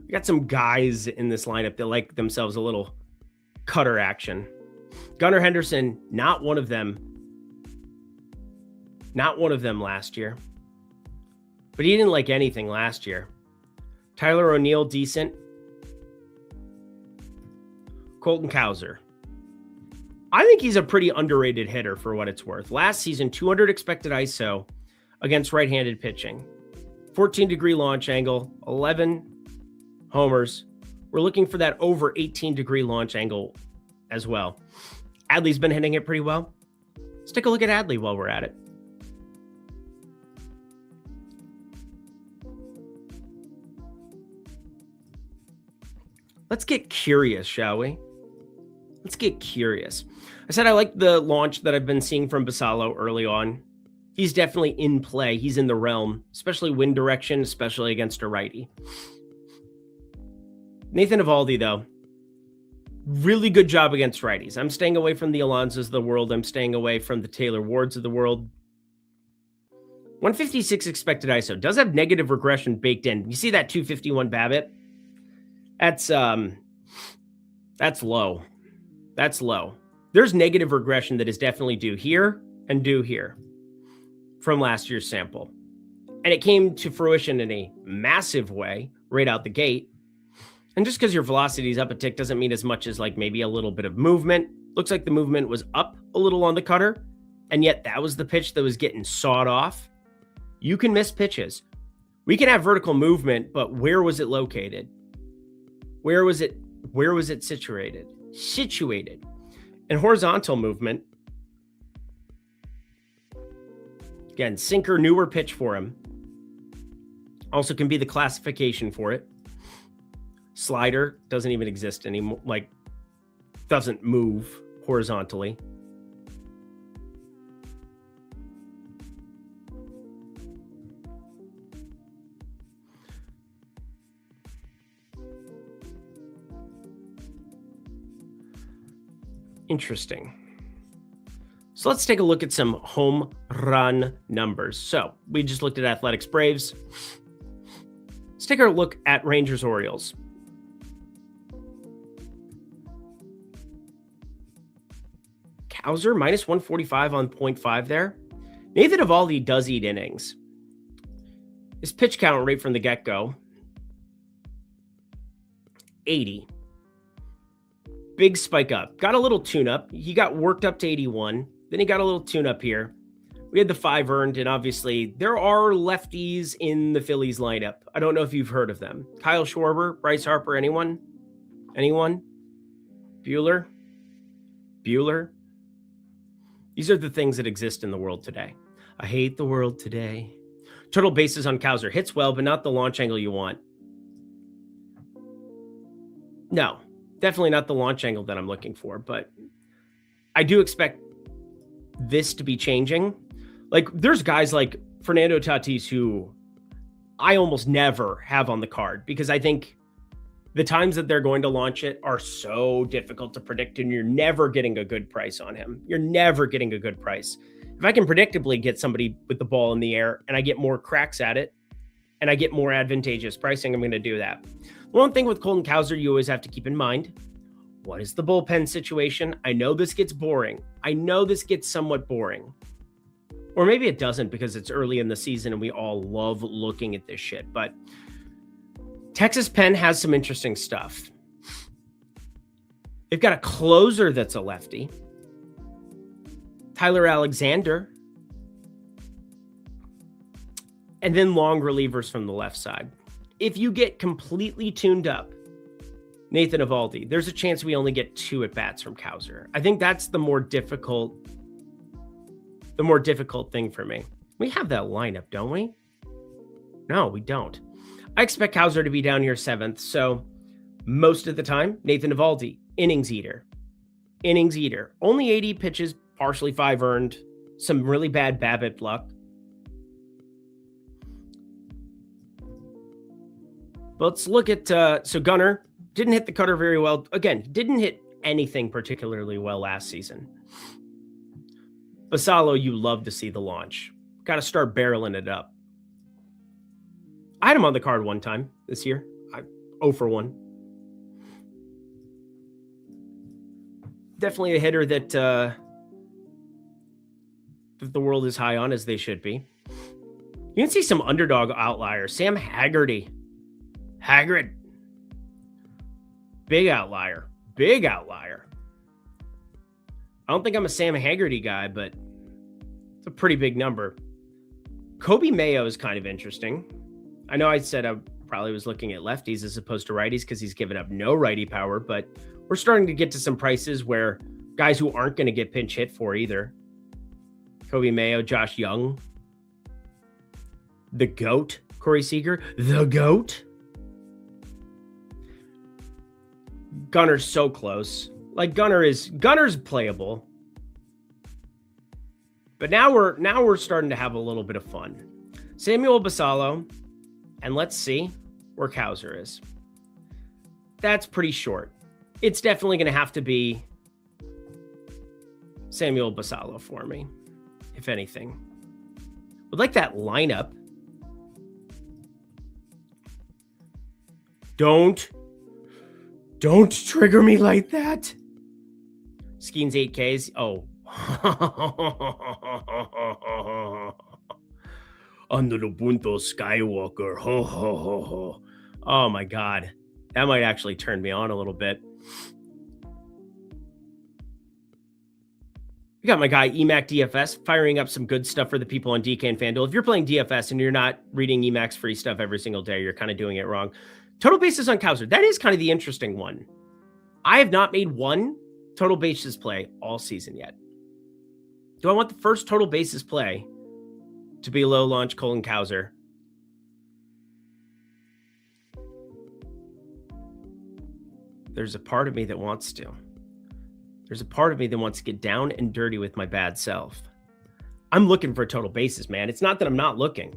[SPEAKER 1] We got some guys in this lineup that like themselves a little cutter action. Gunnar Henderson, not one of them. Not one of them last year. But he didn't like anything last year. Tyler O'Neill, decent. Colton Cowser. I think he's a pretty underrated hitter for what it's worth. Last season, 200 expected ISO against right-handed pitching. 14-degree launch angle, 11 homers. We're looking for that over 18-degree launch angle as well. Adley's been hitting it pretty well. Let's take a look at Adley while we're at it. Let's get curious, shall we? Let's get curious. I said I like the launch that I've been seeing from Basallo early on. He's definitely in play. He's in the realm, especially wind direction, especially against a righty. Nathan Eovaldi, though, really good job against righties. I'm staying away from the Alonsos of the world. I'm staying away from the Taylor Wards of the world. 156 expected ISO. Does have negative regression baked in. You see that 251 BABIP? That's low. That's low. There's negative regression that is definitely due here and due here from last year's sample. And it came to fruition in a massive way right out the gate. And just because your velocity is up a tick doesn't mean as much as like maybe a little bit of movement. Looks like the movement was up a little on the cutter, and yet that was the pitch that was getting sawed off. You can miss pitches. We can have vertical movement, but where was it located? Where was it situated? And horizontal movement. Again, sinker, newer pitch for him. Also can be the classification for it. Slider doesn't even exist anymore. Like, doesn't move horizontally. Interesting. So let's take a look at some home run numbers. So we just looked at Athletics Braves. Let's take a look at Rangers Orioles. Cowser minus 145 on 0.5 there. Nathan Eovaldi does eat innings. His pitch count right from the get-go, 80. Big spike up. Got a little tune-up. He got worked up to 81. Then he got a little tune-up here. We had the 5 earned, and obviously there are lefties in the Phillies lineup. I don't know if you've heard of them. Kyle Schwarber, Bryce Harper, anyone? Anyone? Bueller? These are the things that exist in the world today. I hate the world today. Total bases on Cowser. Hits well, but not the launch angle you want. No, definitely not the launch angle that I'm looking for, but I do expect this to be changing. Like, there's guys like Fernando Tatis who I almost never have on the card because I think the times that they're going to launch it are so difficult to predict, and you're never getting a good price on him. You're never getting a good price. If I can predictably get somebody with the ball in the air and I get more cracks at it and I get more advantageous pricing, I'm going to do that. One thing with Colton Cowser you always have to keep in mind, what is the bullpen situation? I know this gets boring. I know this gets somewhat boring. Or maybe it doesn't because it's early in the season and we all love looking at this shit. But Texas Penn has some interesting stuff. They've got a closer that's a lefty. Tyler Alexander. And then long relievers from the left side. If you get completely tuned up, Nathan Eovaldi, there's a chance we only get 2 at-bats from Cowser. I think that's the more difficult thing for me. We have that lineup, don't we? No, we don't. I expect Cowser to be down here 7th, so most of the time, Nathan Eovaldi, innings eater. Only 80 pitches, partially 5 earned, some really bad BABIP luck. But let's look at, so Gunnar didn't hit the cutter very well. Again, didn't hit anything particularly well last season. Basallo, you love to see the launch. Got to start barreling it up. I had him on the card one time this year. 0 for 1. Definitely a hitter that the world is high on, as they should be. You can see some underdog outliers. Sam Haggerty. Big outlier. I don't think I'm a Sam Haggerty guy, but it's a pretty big number. Kobe Mayo is kind of interesting. I know I said I probably was looking at lefties as opposed to righties because he's given up no righty power, but we're starting to get to some prices where guys who aren't going to get pinch hit for either. Kobe Mayo, Josh Young, the GOAT, Corey Seager, the GOAT. Gunner's so close. Like Gunner's playable. But now we're starting to have a little bit of fun. Samuel Basallo, and let's see where Cowser is. That's pretty short. It's definitely going to have to be Samuel Basallo for me, if anything. Would like that lineup. Don't trigger me like that. Skenes 8Ks. Oh. Under the Bunto Skywalker. Ho, ho, ho, ho. Oh, my God. That might actually turn me on a little bit. We got my guy, EMAC DFS, firing up some good stuff for the people on DK and FanDuel. If you're playing DFS and you're not reading EMAC's free stuff every single day, you're kind of doing it wrong. Total bases on Cowser. That is kind of the interesting one. I have not made one total bases play all season yet. Do I want the first total bases play to be low launch Colton Cowser? There's a part of me that wants to. There's a part of me that wants to get down and dirty with my bad self. I'm looking for total bases, man. It's not that I'm not looking.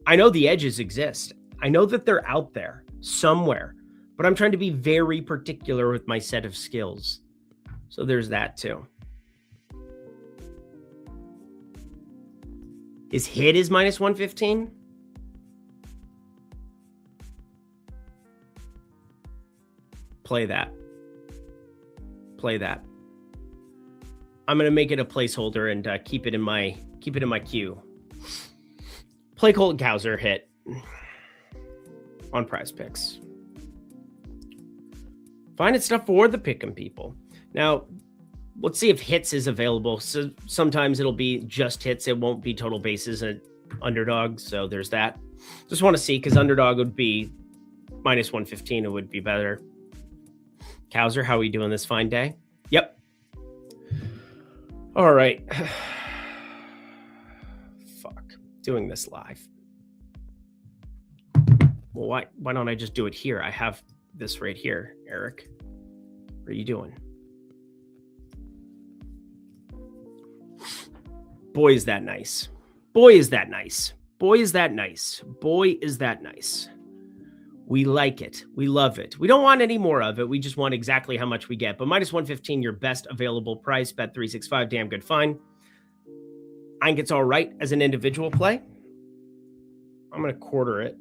[SPEAKER 1] I know the edges exist. I know that they're out there somewhere, but I'm trying to be very particular with my set of skills. So there's that too. His hit is minus 115. Play that. I'm going to make it a placeholder and keep it in my queue. Play Colton Cowser hit on Prize Picks. Finding stuff for the pick'em people. Now, Let's see if hits is available. So sometimes it'll be just hits. It won't be total bases at underdog. So there's that. Just want to see, because underdog would be minus 115. It would be better. Kowser, how are we doing this fine day? Yep. All right. Fuck. Doing this live. Well, why don't I just do it here? I have this right here, Eric. What are you doing? Boy, is that nice. Boy, is that nice. Boy, is that nice. Boy, is that nice. We like it. We love it. We don't want any more of it. We just want exactly how much we get. But minus 115, your best available price. Bet 365, damn good, fine. I think it's all right as an individual play. I'm going to quarter it.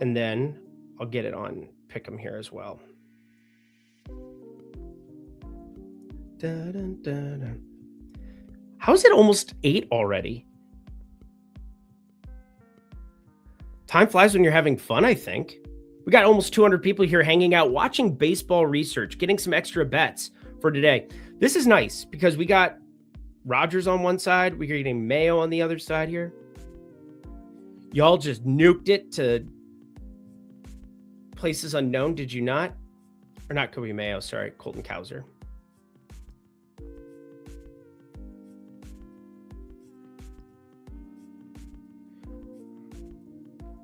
[SPEAKER 1] And then I'll get it on Pick'em here as well. How is it almost 8 already? Time flies when you're having fun, I think. We got almost 200 people here hanging out, watching baseball research, getting some extra bets for today. This is nice because we got Rogers on one side. We're getting Mayo on the other side here. Y'all just nuked it to places unknown, did you not? Or not Kobe Mayo, sorry, Colton Kowser.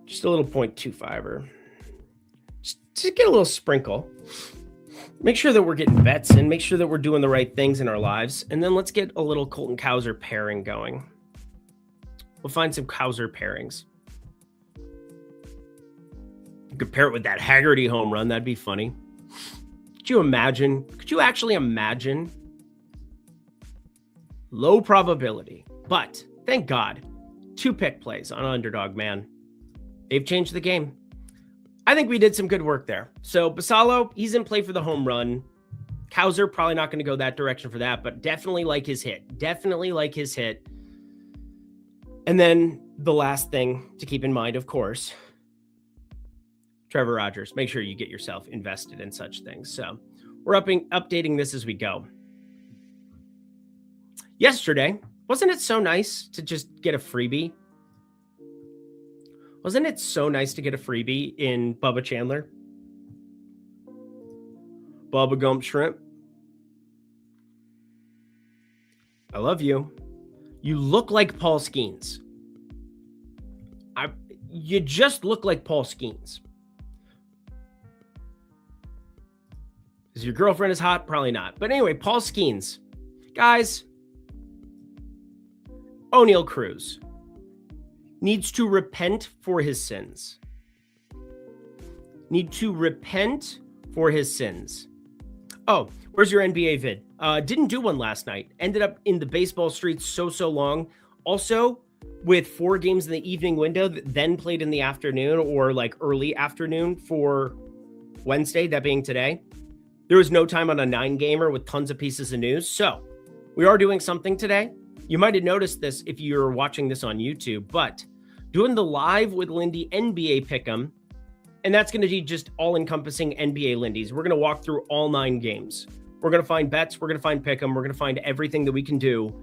[SPEAKER 1] Just a little 0.25er. Just get a little sprinkle. Make sure that we're getting bets and make sure that we're doing the right things in our lives. And then let's get a little Colton Kowser pairing going. We'll find some Kowser pairings. You could pair it with that Haggerty home run. That'd be funny. Could you imagine? Could you actually imagine? Low probability. But thank God, 2 pick plays on underdog, man. They've changed the game. I think we did some good work there. So Basalo, he's in play for the home run. Kowser, probably not going to go that direction for that, but definitely like his hit. Definitely like his hit. And then the last thing to keep in mind, of course, Trevor Rogers. Make sure you get yourself invested in such things. So we're updating this as we go. Yesterday, wasn't it so nice to just get a freebie? Wasn't it so nice to get a freebie in Bubba Chandler? Bubba Gump Shrimp. I love you. You look like Paul Skenes. You just look like Paul Skenes. Is your girlfriend is hot? Probably not. But anyway, Paul Skenes. Guys, O'Neal Cruz needs to repent for his sins. Need to repent for his sins. Oh, where's your NBA vid? Didn't do one last night. Ended up in the baseball streets so long. Also, with 4 games in the evening window, then played in the afternoon or like early afternoon for Wednesday, that being today. There was no time on a 9-gamer with tons of pieces of news. So we are doing something today. You might have noticed this if you're watching this on YouTube, but doing the live with Lindy NBA Pick'em, and that's going to be just all-encompassing NBA Lindy's. We're going to walk through all 9 games. We're going to find bets. We're going to find Pick'em. We're going to find everything that we can do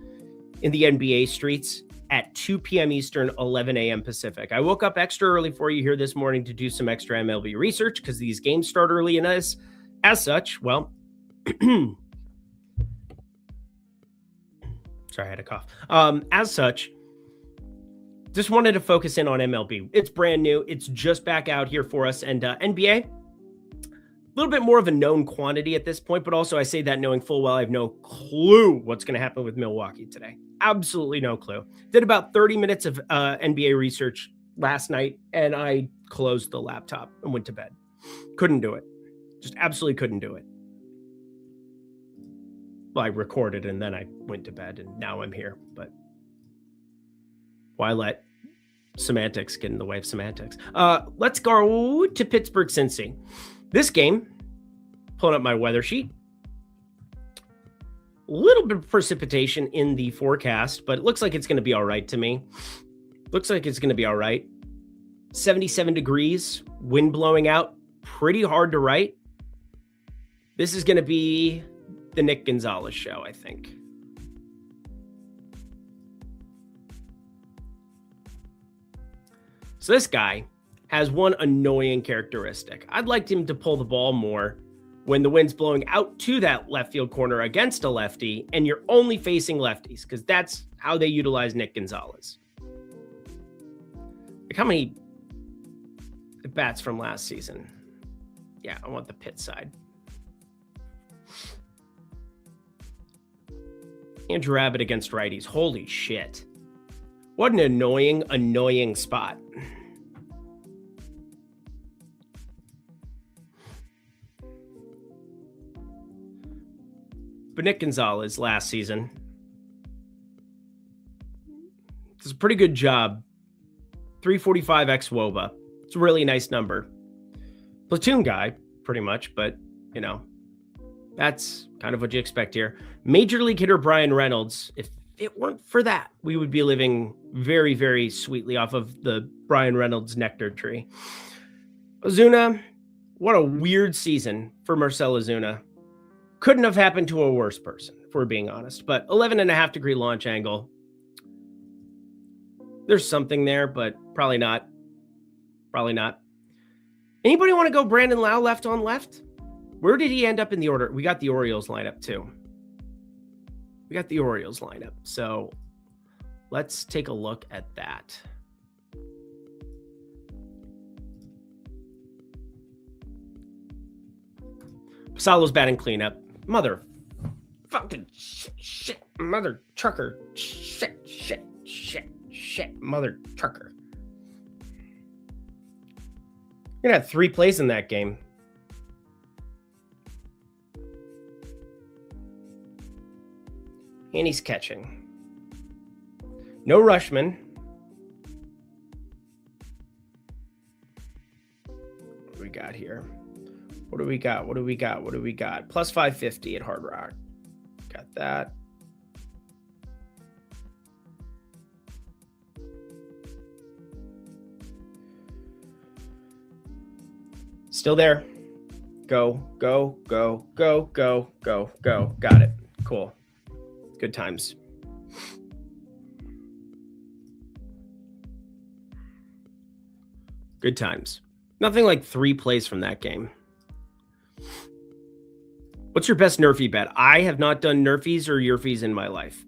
[SPEAKER 1] in the NBA streets at 2 p.m. Eastern, 11 a.m. Pacific. I woke up extra early for you here this morning to do some extra MLB research because these games start early, and as such, well, sorry, I had a cough. As such, just wanted to focus in on MLB. It's brand new. It's just back out here for us. And NBA, a little bit more of a known quantity at this point, but also I say that knowing full well I have no clue what's going to happen with Milwaukee today. Absolutely no clue. Did about 30 minutes of NBA research last night, and I closed the laptop and went to bed. Couldn't do it. Just absolutely couldn't do it. Well, I recorded and then I went to bed, and now I'm here, but why let semantics get in the way of semantics? Let's go to Pittsburgh, Cincy. This game, pulling up my weather sheet. A little bit of precipitation in the forecast, but it looks like it's going to be all right to me. Looks like it's going to be all right. 77 degrees, wind blowing out, pretty hard to write. This is going to be the Nick Gonzalez show, I think. So this guy has one annoying characteristic. I'd like him to pull the ball more when the wind's blowing out to that left field corner against a lefty and you're only facing lefties, because that's how they utilize Nick Gonzalez. Like, how many bats from last season? Yeah, I want the pit side. Andrew Abbott against righties. Holy shit. What an annoying spot. But Nick Gonzalez last season does a pretty good job. 345 xWOBA. It's a really nice number. Platoon guy, pretty much, but, you know, that's kind of what you expect here. Major league hitter Brian Reynolds, if it weren't for that, we would be living very, very sweetly off of the Brian Reynolds nectar tree. Ozuna, what a weird season for Marcell Ozuna. Couldn't have happened to a worse person, if we're being honest. But 11.5-degree launch angle. There's something there, but probably not. Probably not. Anybody want to go Brandon Lau left on left? Where did he end up in the order? We got the Orioles lineup too. We got the Orioles lineup. So let's take a look at that. Pasalo's batting cleanup. Mother fucking shit. Mother trucker. Shit. Mother trucker. You're gonna have 3 plays in that game. And he's catching. No Rushman. What do we got here? What do we got? Plus 550 at Hard Rock. Got that. Still there. Go. Got it. Cool. Good times. Good times. Nothing like 3 plays from that game. What's your best Nerfy bet? I have not done Nerfies or Yerfies in my life.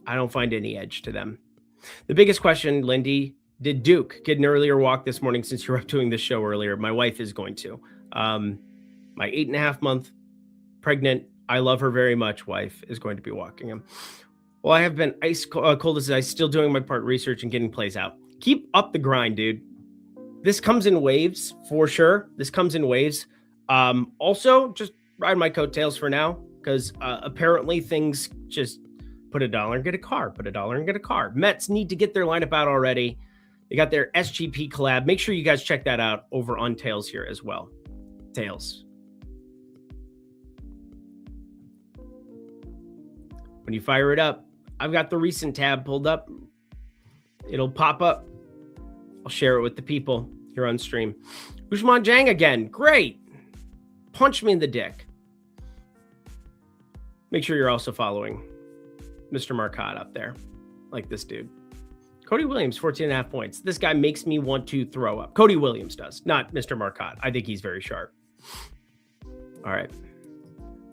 [SPEAKER 1] I don't find any edge to them. The biggest question, Lindy, did Duke get an earlier walk this morning since you were up doing this show earlier? My wife is going to. My 8.5-month pregnant, I love her very much, wife is going to be walking him. Well, I have been ice cold as ice, still doing my part research and getting plays out. Keep up the grind, dude. This comes in waves for sure. This comes in waves. Also, just ride my coattails for now, because apparently things just put $1 and get a car, put $1 and get a car. Mets need to get their lineup out already. They got their SGP collab. Make sure you guys check that out over on Tails here as well. Tails. When you fire it up, I've got the recent tab pulled up. It'll pop up. I'll share it with the people here on stream. Usman Jang again. Great. Punch me in the dick. Make sure you're also following Mr. Marcotte up there, like this dude. Cody Williams, 14.5 points. This guy makes me want to throw up. Cody Williams does, not Mr. Marcotte. I think he's very sharp. All right.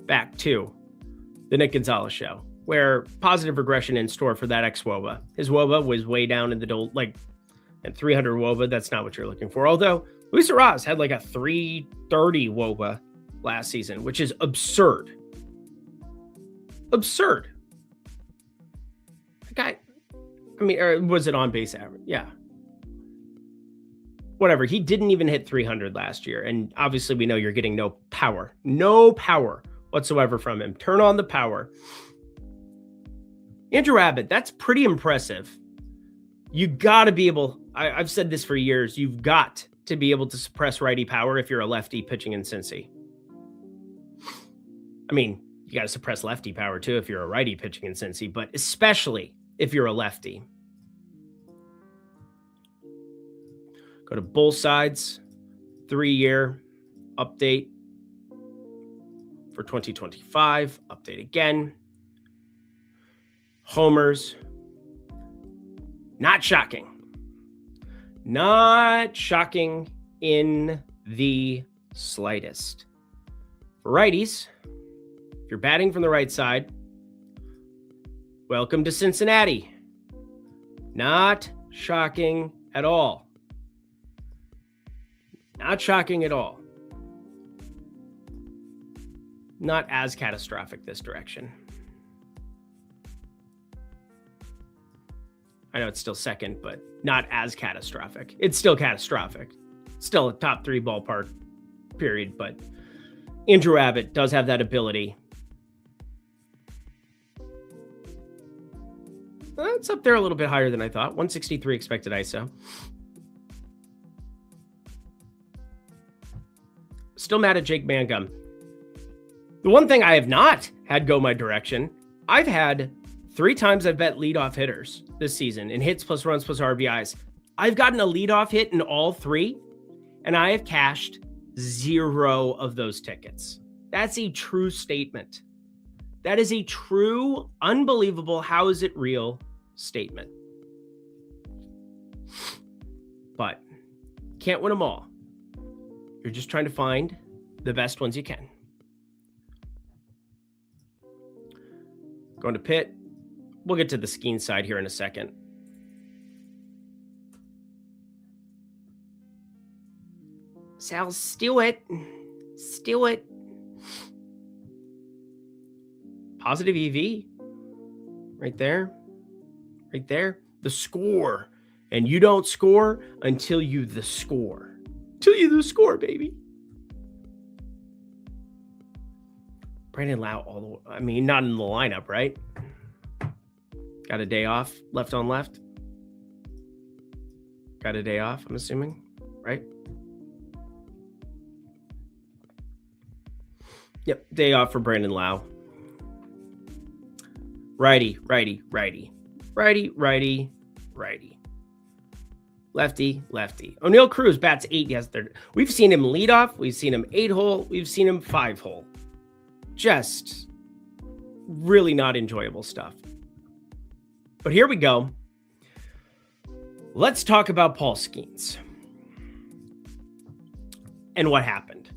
[SPEAKER 1] Back to the Nick Gonzalez show, where positive regression in store for that xWOBA. His WOBA was way down in the at 300 WOBA. That's not what you're looking for. Although Luis Arraez had like a 330 WOBA last season, which is absurd. Absurd. The guy, I mean, or was it on base average? Yeah. Whatever. He didn't even hit 300 last year. And obviously we know you're getting no power whatsoever from him. Turn on the power. Andrew Abbott, that's pretty impressive. You got to be able, I've said this for years, you've got to be able to suppress righty power if you're a lefty pitching in Cincy. I mean, you got to suppress lefty power too if you're a righty pitching in Cincy, but especially if you're a lefty. Go to both sides, 3-year update. for 2025. Update again. Homers. Not shocking. Not shocking in the slightest. For righties, if you're batting from the right side, welcome to Cincinnati. Not shocking at all. Not shocking at all. Not as catastrophic this direction. I know it's still second, but not as catastrophic. It's still catastrophic. Still a top 3 ballpark, period. But Andrew Abbott does have that ability. It's up there a little bit higher than I thought. 163 expected ISO. Still mad at Jake Mangum. The one thing I have not had go my direction, I've had 3 times I've bet leadoff hitters this season in hits plus runs plus RBIs. I've gotten a leadoff hit in all 3, and I have cashed 0 of those tickets. That's a true statement. That is a true, unbelievable, how is it real statement. But can't win them all. You're just trying to find the best ones you can. Going to Pitt. We'll get to the Skenes side here in a second. Sal, steal it. Steal it. Positive EV. Right there. Right there. The score. And you don't score until you the score. Until you the score, baby. Brandon Lau, not in the lineup, right? Got a day off, left on left. Got a day off, I'm assuming, right? Yep, day off for Brandon Lau. Righty, righty, righty. Righty, righty, righty. Lefty, lefty. O'Neal Cruz bats 8 yesterday. We've seen him lead off. We've seen him 8-hole. We've seen him 5-hole. Just really not enjoyable stuff. But here we go. Let's talk about Paul Skenes and what happened.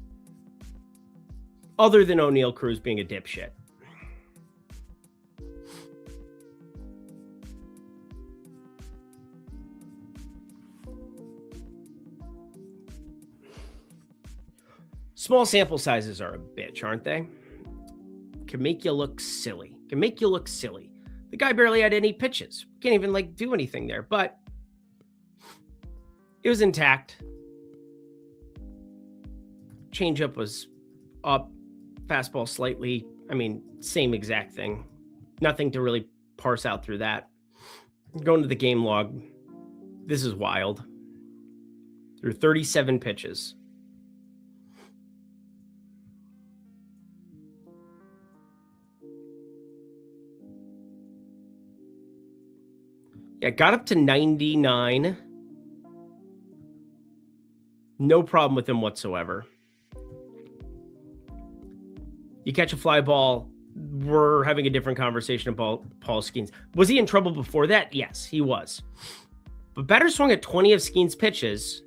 [SPEAKER 1] Other than O'Neal Cruz being a dipshit. Small sample sizes are a bitch, aren't they? Can make you look silly. Can make you look silly. The guy barely had any pitches. Can't even do anything there, but it was intact. Changeup was up. Fastball slightly. Same exact thing. Nothing to really parse out through that. Going to the game log. This is wild. Through 37 pitches. Yeah, got up to 99. No problem with him whatsoever. You catch a fly ball, we're having a different conversation about Paul Skenes. Was he in trouble before that? Yes, he was. But batter swung at 20 of Skenes' pitches.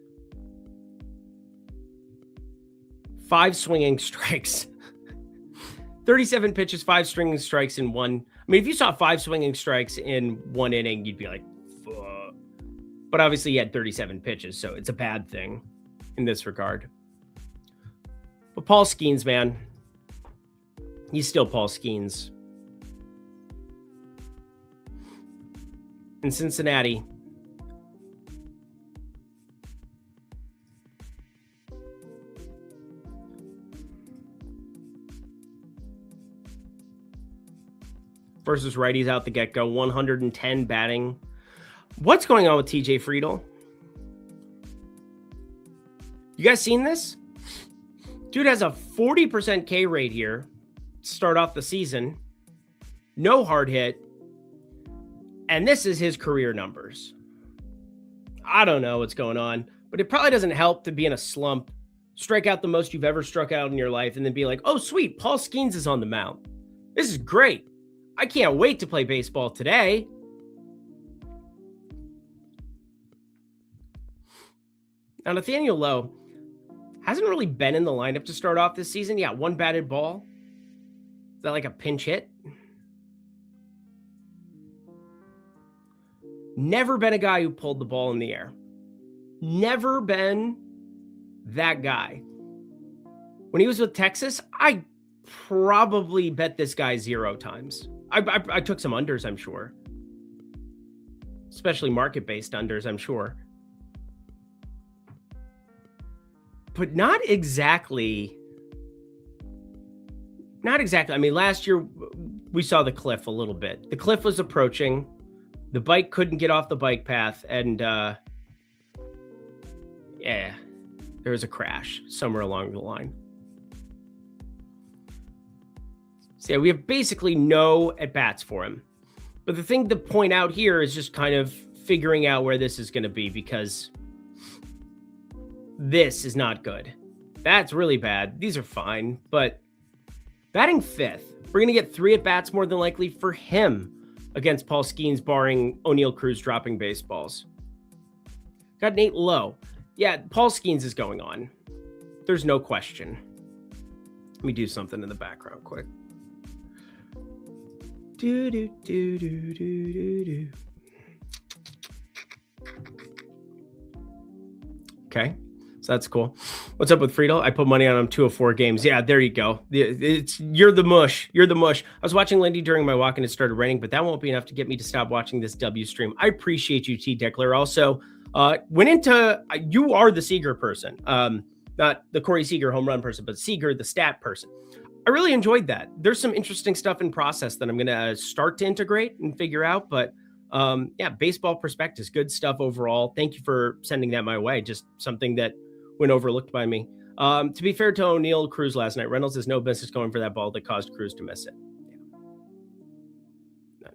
[SPEAKER 1] 5 swinging strikes. 37 pitches, 5 swinging strikes in one. If you saw 5 swinging strikes in one inning, you'd be like, fuck. But obviously he had 37 pitches, so it's a bad thing in this regard. But Paul Skenes, man, he's still Paul Skenes. In Cincinnati, versus righties out the get-go, 110 batting. What's going on with TJ Friedl? You guys seen this? Dude has a 40% K rate here to start off the season. No hard hit. And this is his career numbers. I don't know what's going on, but it probably doesn't help to be in a slump strike out the most you've ever struck out in your life, and then be like, oh, sweet, Paul Skenes is on the mound. This is great. I can't wait to play baseball today. Now, Nathaniel Lowe hasn't really been in the lineup to start off this season. Yeah, one batted ball. Is that like a pinch hit? Never been a guy who pulled the ball in the air. Never been that guy. When he was with Texas, I probably bet this guy 0 times. I took some unders, I'm sure. Especially market-based unders, I'm sure. But not exactly. Not exactly. I mean, last year we saw the cliff a little bit. The cliff was approaching. The bike couldn't get off the bike path. And yeah, there was a crash somewhere along the line. So yeah, we have basically no at-bats for him. But the thing to point out here is just kind of figuring out where this is going to be, because this is not good. That's really bad. These are fine, but batting 5th, we're going to get 3 at-bats more than likely for him against Paul Skenes, barring O'Neill Cruz dropping baseballs. Got Nate Lowe. Yeah, Paul Skenes is going on. There's no question. Let me do something in the background quick. Do, do, do, do, do, do, do. Okay. So that's cool. What's up with Friedel? I put money on him 204 games. Yeah, there you go. You're the mush. You're the mush. I was watching Lindy during my walk and it started raining, but that won't be enough to get me to stop watching this W stream. I appreciate you, T. Deckler. Also, went into, you are the Seager person. Not the Corey Seager home run person, but Seager, the stat person. I really enjoyed that. There's some interesting stuff in process that I'm going to start to integrate and figure out, but yeah, baseball perspectives, good stuff overall. Thank you for sending that my way. Just something that went overlooked by me. To be fair to O'Neill Cruz last night, Reynolds has no business going for that ball that caused Cruz to miss it. Yeah.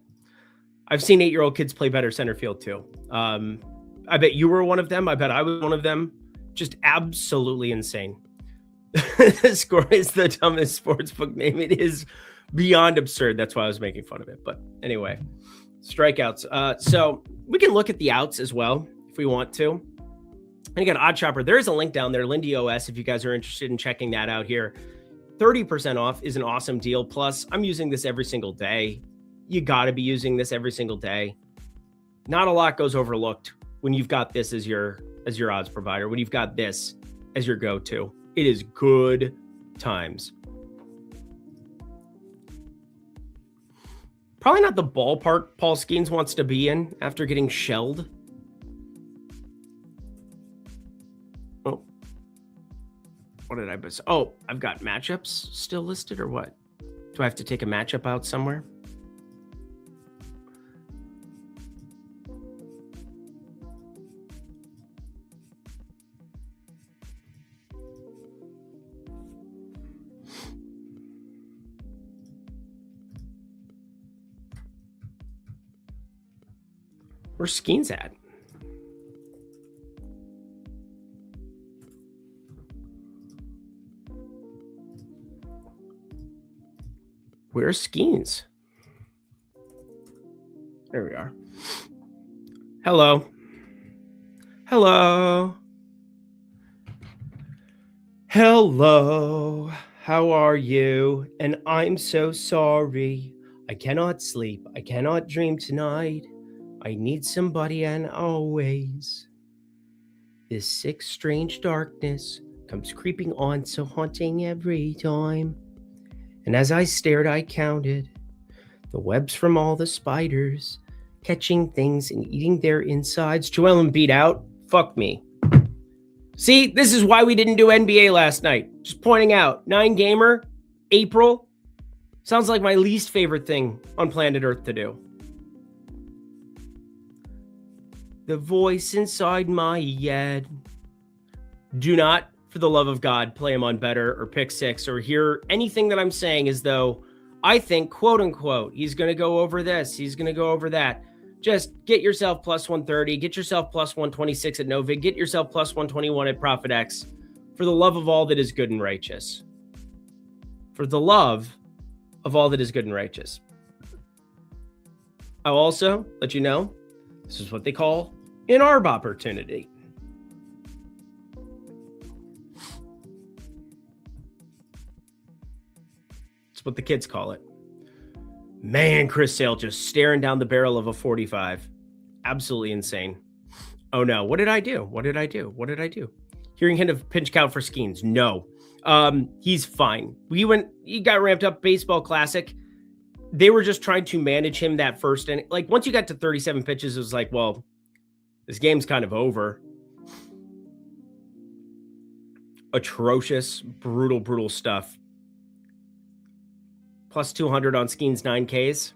[SPEAKER 1] I've seen 8-year-old kids play better center field too. I bet you were one of them. I bet I was one of them. Just absolutely insane. The score is the dumbest sportsbook name. It is beyond absurd. That's why I was making fun of it. But anyway, strikeouts. So we can look at the outs as well if we want to. And again, Odd Shopper, there is a link down there, Lindy OS, if you guys are interested in checking that out here. 30% off is an awesome deal. Plus, I'm using this every single day. You got to be using this every single day. Not a lot goes overlooked when you've got this as your odds provider, when you've got this as your go-to. It is good times. Probably not the ballpark Paul Skenes wants to be in after getting shelled. Oh, what did I miss? Oh, I've got matchups still listed or what? Do I have to take a matchup out somewhere? Where's Skenes at? Where's Skenes? There we are. Hello. Hello. Hello. How are you? And I'm so sorry. I cannot sleep. I cannot dream tonight. I need somebody and always. This sick, strange darkness comes creeping on, so haunting every time. And as I stared, I counted the webs from all the spiders, catching things and eating their insides. Joel Embiid out. Fuck me. See, this is why we didn't do NBA last night. Just pointing out, 9-gamer, April. Sounds like my least favorite thing on planet Earth to do. The voice inside my head. Do not, for the love of God, play him on better or pick six or hear anything that I'm saying as though I think, quote unquote, he's going to go over this, he's going to go over that. Just get yourself plus 130, get yourself plus 126 at Novig, get yourself plus 121 at ProfitX. For the love of all that is good and righteous. For the love of all that is good and righteous. I'll also let you know, this is what they call an ARB opportunity. It's what the kids call it. Man, Chris Sale just staring down the barrel of a 45. Absolutely insane. Oh no, what did I do? What did I do? What did I do? Hearing hint of pinch count for Skenes. No, he's fine. He got ramped up baseball classic. They were just trying to manage him that first inning. Like once you got to 37 pitches, it was like, well, this game's kind of over. Atrocious, brutal stuff. Plus 200 on Skenes 9Ks.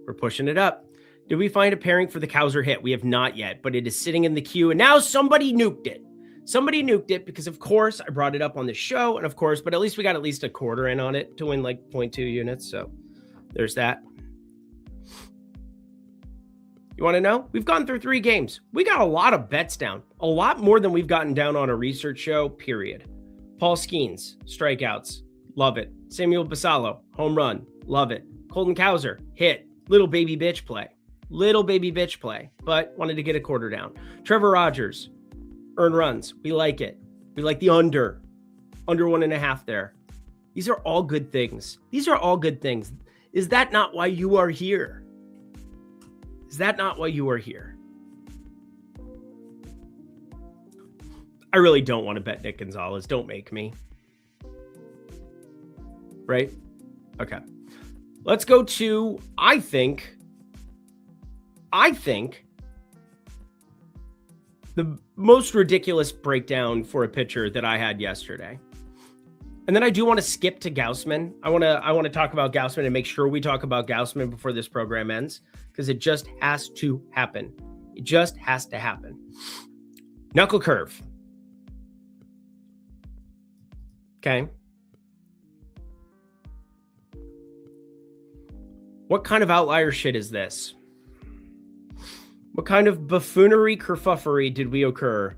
[SPEAKER 1] We're pushing it up. Did we find a pairing for the Cowser hit? We have not yet, but it is sitting in the queue. And now somebody nuked it. Somebody nuked it because, of course, I brought it up on the show. And, of course, but at least we got at least a quarter in on it to win like 0.2 units. So there's that. You want to know? We've gone through 3 games. We got a lot of bets down. A lot more than we've gotten down on a research show, period. Paul Skenes, strikeouts. Love it. Samuel Basallo, home run. Love it. Colton Cowser, hit. Little baby bitch play. Little baby bitch play. But wanted to get a quarter down. Trevor Rogers, earn runs. We like it. We like the under 1.5 there. These are all good things. These are all good things. Is that not why you are here? Is that not why you are here? I really don't want to bet Nick Gonzalez. Don't make me. Right? Okay. Let's go to, I think the most ridiculous breakdown for a pitcher that I had yesterday. And then I do want to skip to Gaussman. I want to talk about Gaussman and make sure we talk about Gaussman before this program ends, because it just has to happen. It just has to happen. Knuckle curve. Okay. What kind of outlier shit is this? What kind of buffoonery kerfuffery did we occur?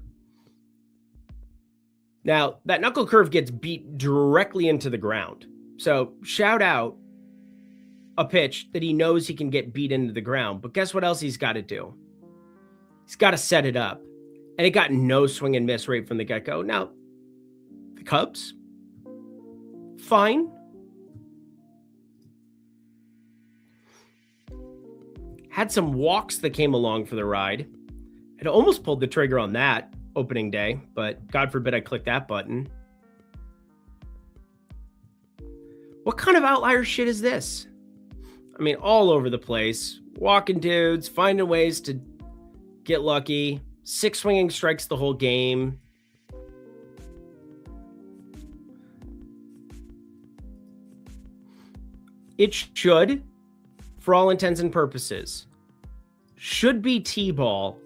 [SPEAKER 1] Now, that knuckle curve gets beat directly into the ground. So shout out a pitch that he knows he can get beat into the ground. But guess what else he's got to do? He's got to set it up. And it got no swing and miss right from the get-go. Now, the Cubs, fine. Had some walks that came along for the ride. I'd almost pulled the trigger on that opening day, but God forbid I click that button. What kind of outlier shit is this? I mean, all over the place. Walking dudes, finding ways to get lucky. 6 swinging strikes the whole game. It should, for all intents and purposes, should be T-ball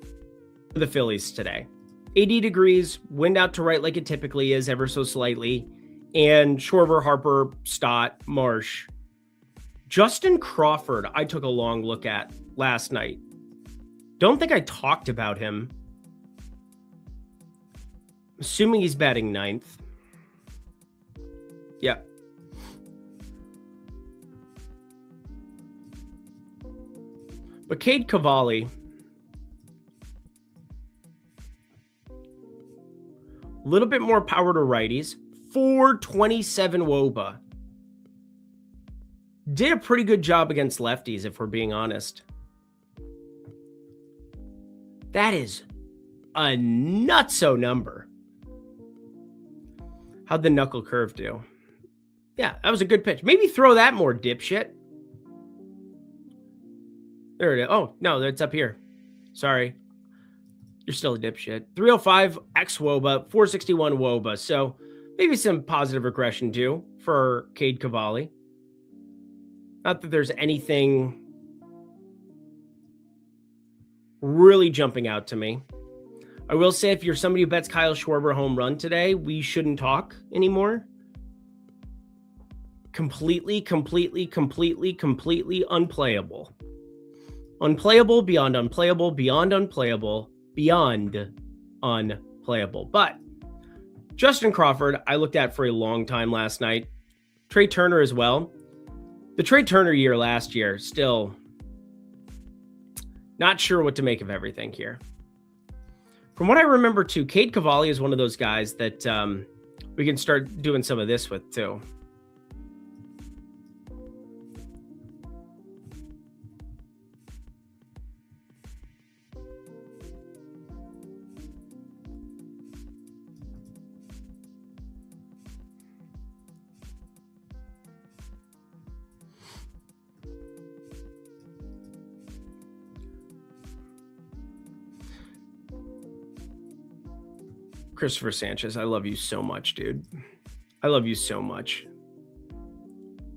[SPEAKER 1] for the Phillies today. 80 degrees, wind out to right like it typically is, ever so slightly. And Schwarber, Harper, Stott, Marsh. Justin Crawford, I took a long look at last night. Don't think I talked about him. Assuming he's batting 9th. Yeah. But Cade Cavalli, a little bit more power to righties. 427 WOBA. Did a pretty good job against lefties, if we're being honest. That is a nutso number. How'd the knuckle curve do? Yeah, that was a good pitch. Maybe throw that more, dipshit. There it is. Oh, no, that's up here. Sorry. You're still a dipshit. 305 X WOBA, 461 WOBA. So maybe some positive regression too for Cade Cavalli. Not that there's anything really jumping out to me. I will say, if you're somebody who bets Kyle Schwarber home run today, we shouldn't talk anymore. Completely unplayable. Unplayable, beyond unplayable, beyond unplayable, beyond unplayable. But Justin Crawford, I looked at for a long time last night. Trey Turner as well. The Trey Turner year last year, still not sure what to make of everything here. From what I remember too, Cade Cavalli is one of those guys that we can start doing some of this with too. Christopher Sanchez, I love you so much, dude. I love you so much.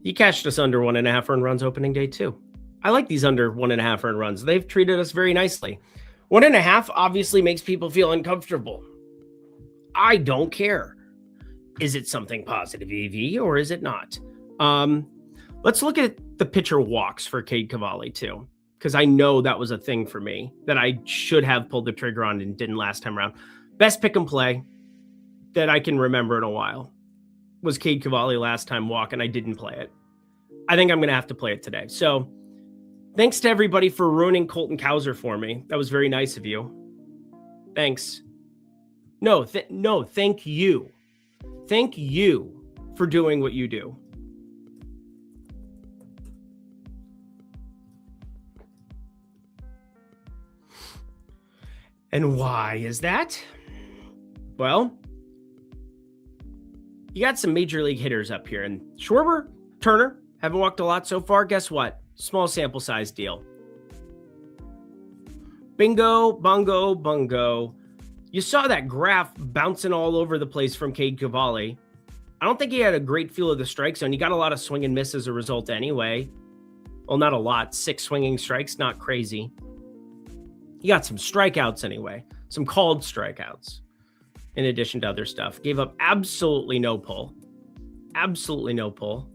[SPEAKER 1] You cashed us under 1.5 earned runs opening day too. I like these under 1.5 earned runs. They've treated us very nicely. 1.5 obviously makes people feel uncomfortable. I don't care. Is it something positive EV or is it not? Let's look at the pitcher walks for Cade Cavalli too, because I know that was a thing for me that I should have pulled the trigger on and didn't last time around. Best pick and play that I can remember in a while was Cade Cavalli last time walk, and I didn't play it. I think I'm going to have to play it today. So thanks to everybody for ruining Colton Cowser for me. That was very nice of you. Thanks. No, thank you. Thank you for doing what you do. And why is that? Well, you got some major league hitters up here, and Schwarber, Turner haven't walked a lot so far. Guess what? Small sample size deal. Bingo, bongo, bungo. You saw that graph bouncing all over the place from Cade Cavalli. I don't think he had a great feel of the strike zone. He got a lot of swing and miss as a result anyway. Well, not a lot. 6 swinging strikes, not crazy. He got some strikeouts anyway, some called strikeouts. In addition to other stuff, gave up absolutely no pull. Absolutely no pull.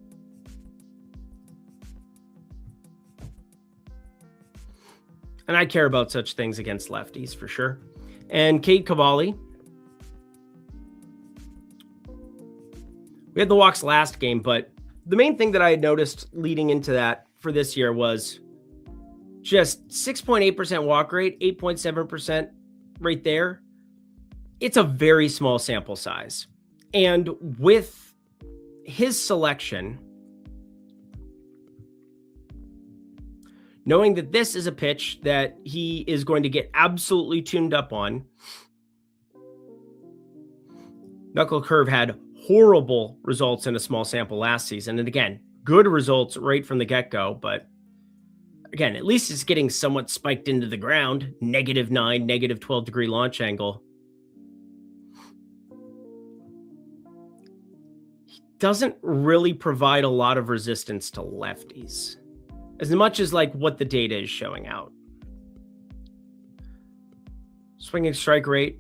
[SPEAKER 1] And I care about such things against lefties for sure. And Cade Cavalli. We had the walks last game, but the main thing that I had noticed leading into that for this year was just 6.8% walk rate, 8.7% right there. It's a very small sample size. And with his selection, knowing that this is a pitch that he is going to get absolutely tuned up on, Knuckle Curve had horrible results in a small sample last season. And again, good results right from the get-go, but again, at least it's getting somewhat spiked into the ground. -9, -12 degree launch angle. Doesn't really provide a lot of resistance to lefties as much as like what the data is showing out. Swinging strike rate.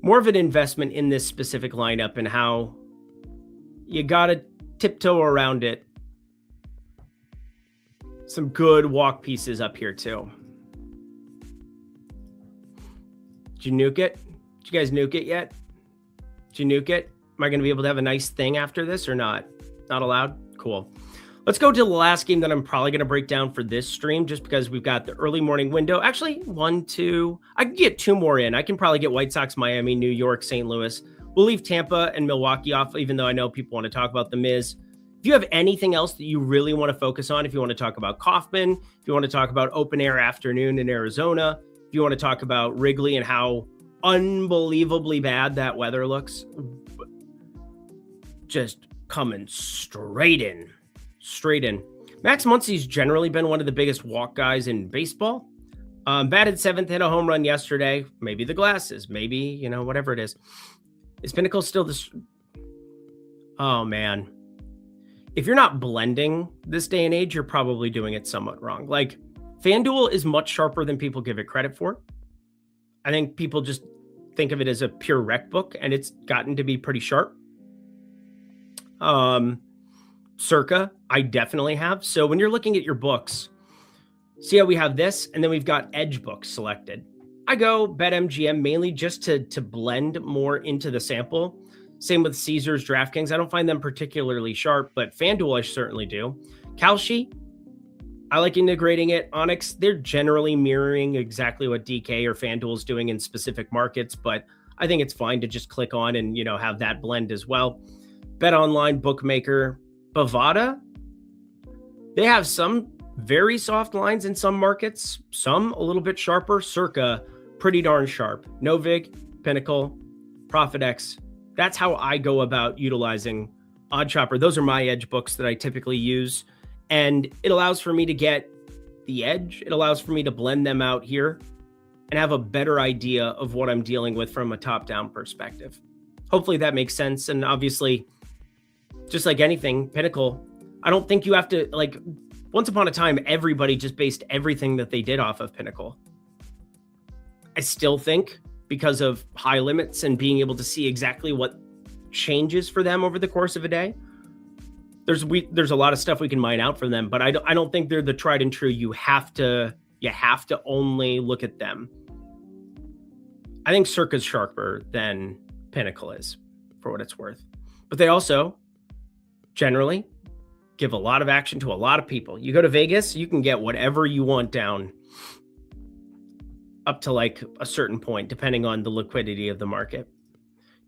[SPEAKER 1] More of an investment in this specific lineup and how you got to tiptoe around it. Some good walk pieces up here too. Did you nuke it? Did you guys nuke it yet? Did you nuke it? Am I going to be able to have a nice thing after this or not? Not allowed? Cool. Let's go to the last game that I'm probably going to break down for this stream just because we've got the early morning window. Actually, 1, 2. I can get 2 more in. I can probably get White Sox, Miami, New York, St. Louis. We'll leave Tampa and Milwaukee off, even though I know people want to talk about the Miz. If you have anything else that you really want to focus on, if you want to talk about Kaufman, if you want to talk about open air afternoon in Arizona, if you want to talk about Wrigley and how unbelievably bad that weather looks, just coming straight in. Max Muncy's generally been one of the biggest walk guys in baseball. Batted 7th, hit a home run yesterday. Maybe the glasses, maybe, whatever it is. Is Pinnacle still this? Oh, man. If you're not blending this day and age, you're probably doing it somewhat wrong. Like, FanDuel is much sharper than people give it credit for. I think people just think of it as a pure rec book, and it's gotten to be pretty sharp. Circa, I definitely have. So when you're looking at your books, See how we have this, and then we've got edge books selected. I go BetMGM mainly just to blend more into the sample. Same with Caesars, DraftKings. I don't find them particularly sharp, but FanDuel I certainly do. Kalshi, I like integrating it. Onyx, they're generally mirroring exactly what DK or FanDuel is doing in specific markets, but I think it's fine to just click on and, have that blend as well. Bet Online, Bookmaker, Bovada, they have some very soft lines in some markets, some a little bit sharper. Circa, pretty darn sharp. Novig, Pinnacle, ProfitX. That's how I go about utilizing OddsShopper. Those are my edge books that I typically use. And it allows for me to get the edge. It allows for me to blend them out here and have a better idea of what I'm dealing with from a top-down perspective. Hopefully that makes sense. And obviously, just like anything, Pinnacle, I don't think you have to, once upon a time, everybody just based everything that they did off of Pinnacle. I still think because of high limits and being able to see exactly what changes for them over the course of a day, there's a lot of stuff we can mine out from them, but I don't think they're the tried and true. You have to only look at them. I think Circa's sharper than Pinnacle is, for what it's worth. But they also generally give a lot of action to a lot of people. You go to Vegas, you can get whatever you want down up to a certain point, depending on the liquidity of the market.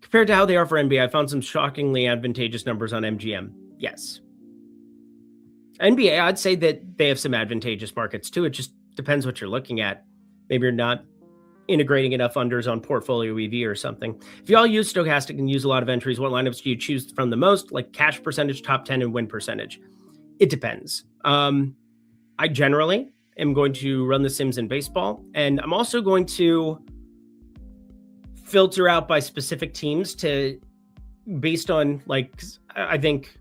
[SPEAKER 1] Compared to how they are for NBA, I found some shockingly advantageous numbers on MGM. Yes. NBA, I'd say that they have some advantageous markets too. It just depends what you're looking at. Maybe you're not integrating enough unders on Portfolio EV or something. If you all use stochastic and use a lot of entries, what lineups do you choose from the most? Like cash percentage, top 10, and win percentage? It depends. I generally am going to run the Sims in baseball, and I'm also going to filter out by specific teams based on I think,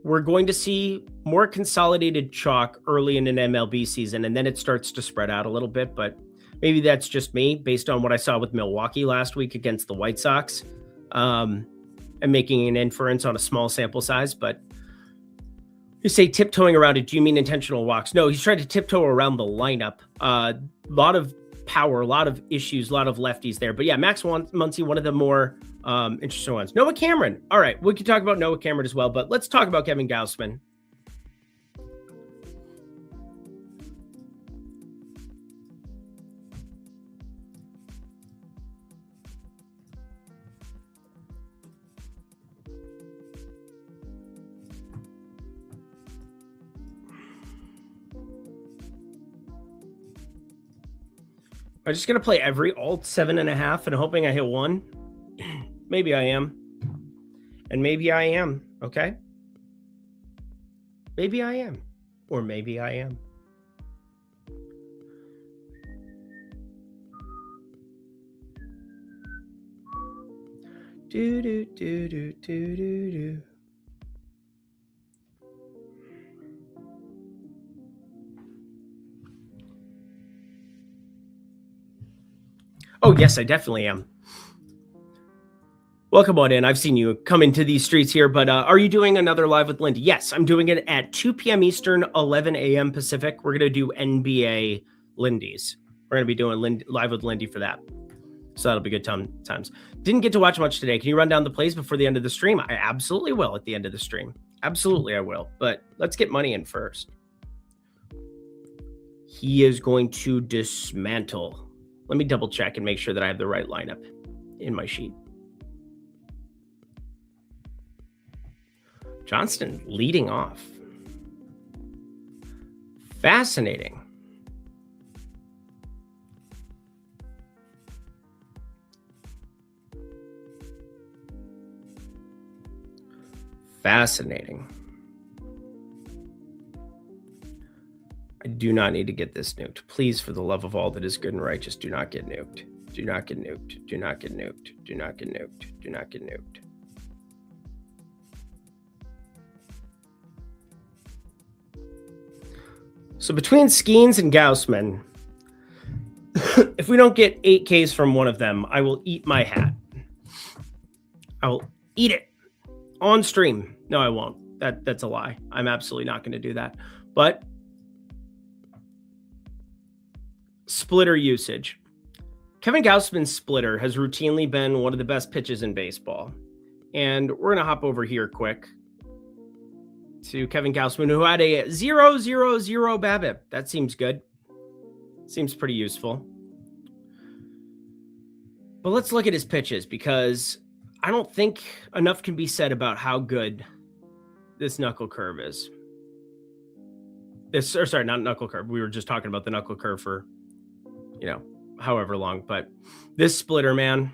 [SPEAKER 1] we're going to see more consolidated chalk early in an MLB season, and then it starts to spread out a little bit, but maybe that's just me based on what I saw with Milwaukee last week against the White Sox, and making an inference on a small sample size. But you say tiptoeing around it, do you mean intentional walks? No, he's trying to tiptoe around the lineup. A lot of power, a lot of issues, a lot of lefties there. But yeah, Max Muncy, one of the more interesting ones. Noah Cameron. All right, we could talk about Noah Cameron as well, but let's talk about Kevin Gausman. I'm just going to play every alt 7.5 and hoping I hit one. Maybe I am. And maybe I am. Okay. Maybe I am. Or maybe I am. Do, do, do, do, do, do, do. Oh, yes, I definitely am. Welcome on in. I've seen you come into these streets here, but are you doing another live with Lindy? Yes, I'm doing it at 2 p.m. Eastern, 11 a.m. Pacific. We're going to do NBA Lindy's. We're going to be doing live with Lindy for that. So that'll be good times. Didn't get to watch much today. Can you run down the plays before the end of the stream? I absolutely will at the end of the stream. Absolutely, I will. But let's get money in first. He is going to dismantle. Let me double check and make sure that I have the right lineup in my sheet. Johnston leading off. Fascinating. Fascinating. I do not need to get this nuked. Please, for the love of all that is good and righteous, do not get nuked. Do not get nuked. Do not get nuked. Do not get nuked. Do not get nuked. So between Skenes and Gausman, if we don't get 8Ks from one of them, I will eat my hat. I will eat it on stream. No, I won't. That's a lie. I'm absolutely not going to do that. But Splitter usage. Kevin Gausman's splitter has routinely been one of the best pitches in baseball. And we're going to hop over here quick to Kevin Gausman, who had a 0.000 BABIP. That seems good. Seems pretty useful. But let's look at his pitches, because I don't think enough can be said about how good this knuckle curve is. Not knuckle curve. We were just talking about the knuckle curve for, however long. But this splitter, man.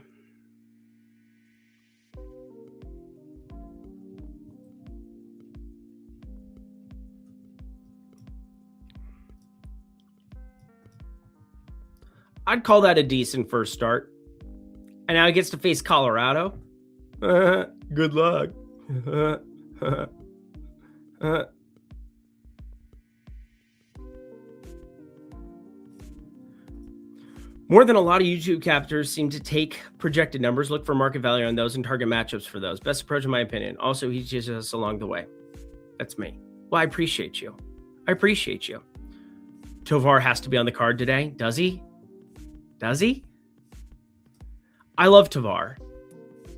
[SPEAKER 1] I'd call that a decent first start. And now he gets to face Colorado. Good luck. More than a lot of YouTube captors seem to take projected numbers, look for market value on those, and target matchups for those. Best approach, in my opinion. Also, he teaches us along the way. That's me. Well, I appreciate you. Tovar has to be on the card today. Does he? I love Tovar.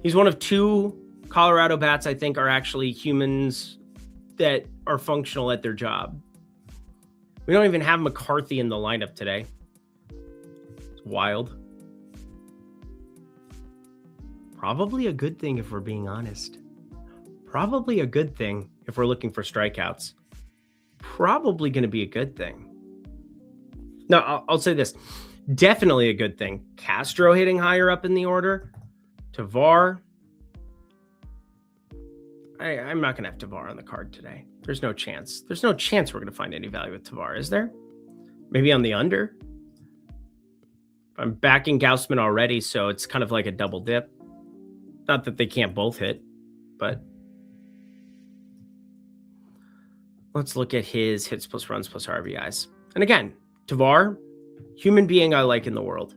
[SPEAKER 1] He's one of two Colorado bats I think are actually humans that are functional at their job. We don't even have McCarthy in the lineup today. It's wild. Probably a good thing if we're being honest. Probably a good thing if we're looking for strikeouts. Probably going to be a good thing. No, I'll say this. Definitely a good thing. Castro hitting higher up in the order. Tovar. I'm not going to have Tovar on the card today. There's no chance. There's no chance we're going to find any value with Tovar, is there? Maybe on the under? I'm backing Gausman already, so it's kind of like a double dip. Not that they can't both hit, but let's look at his hits plus runs plus RBIs. And again, Tovar, human being I like in the world.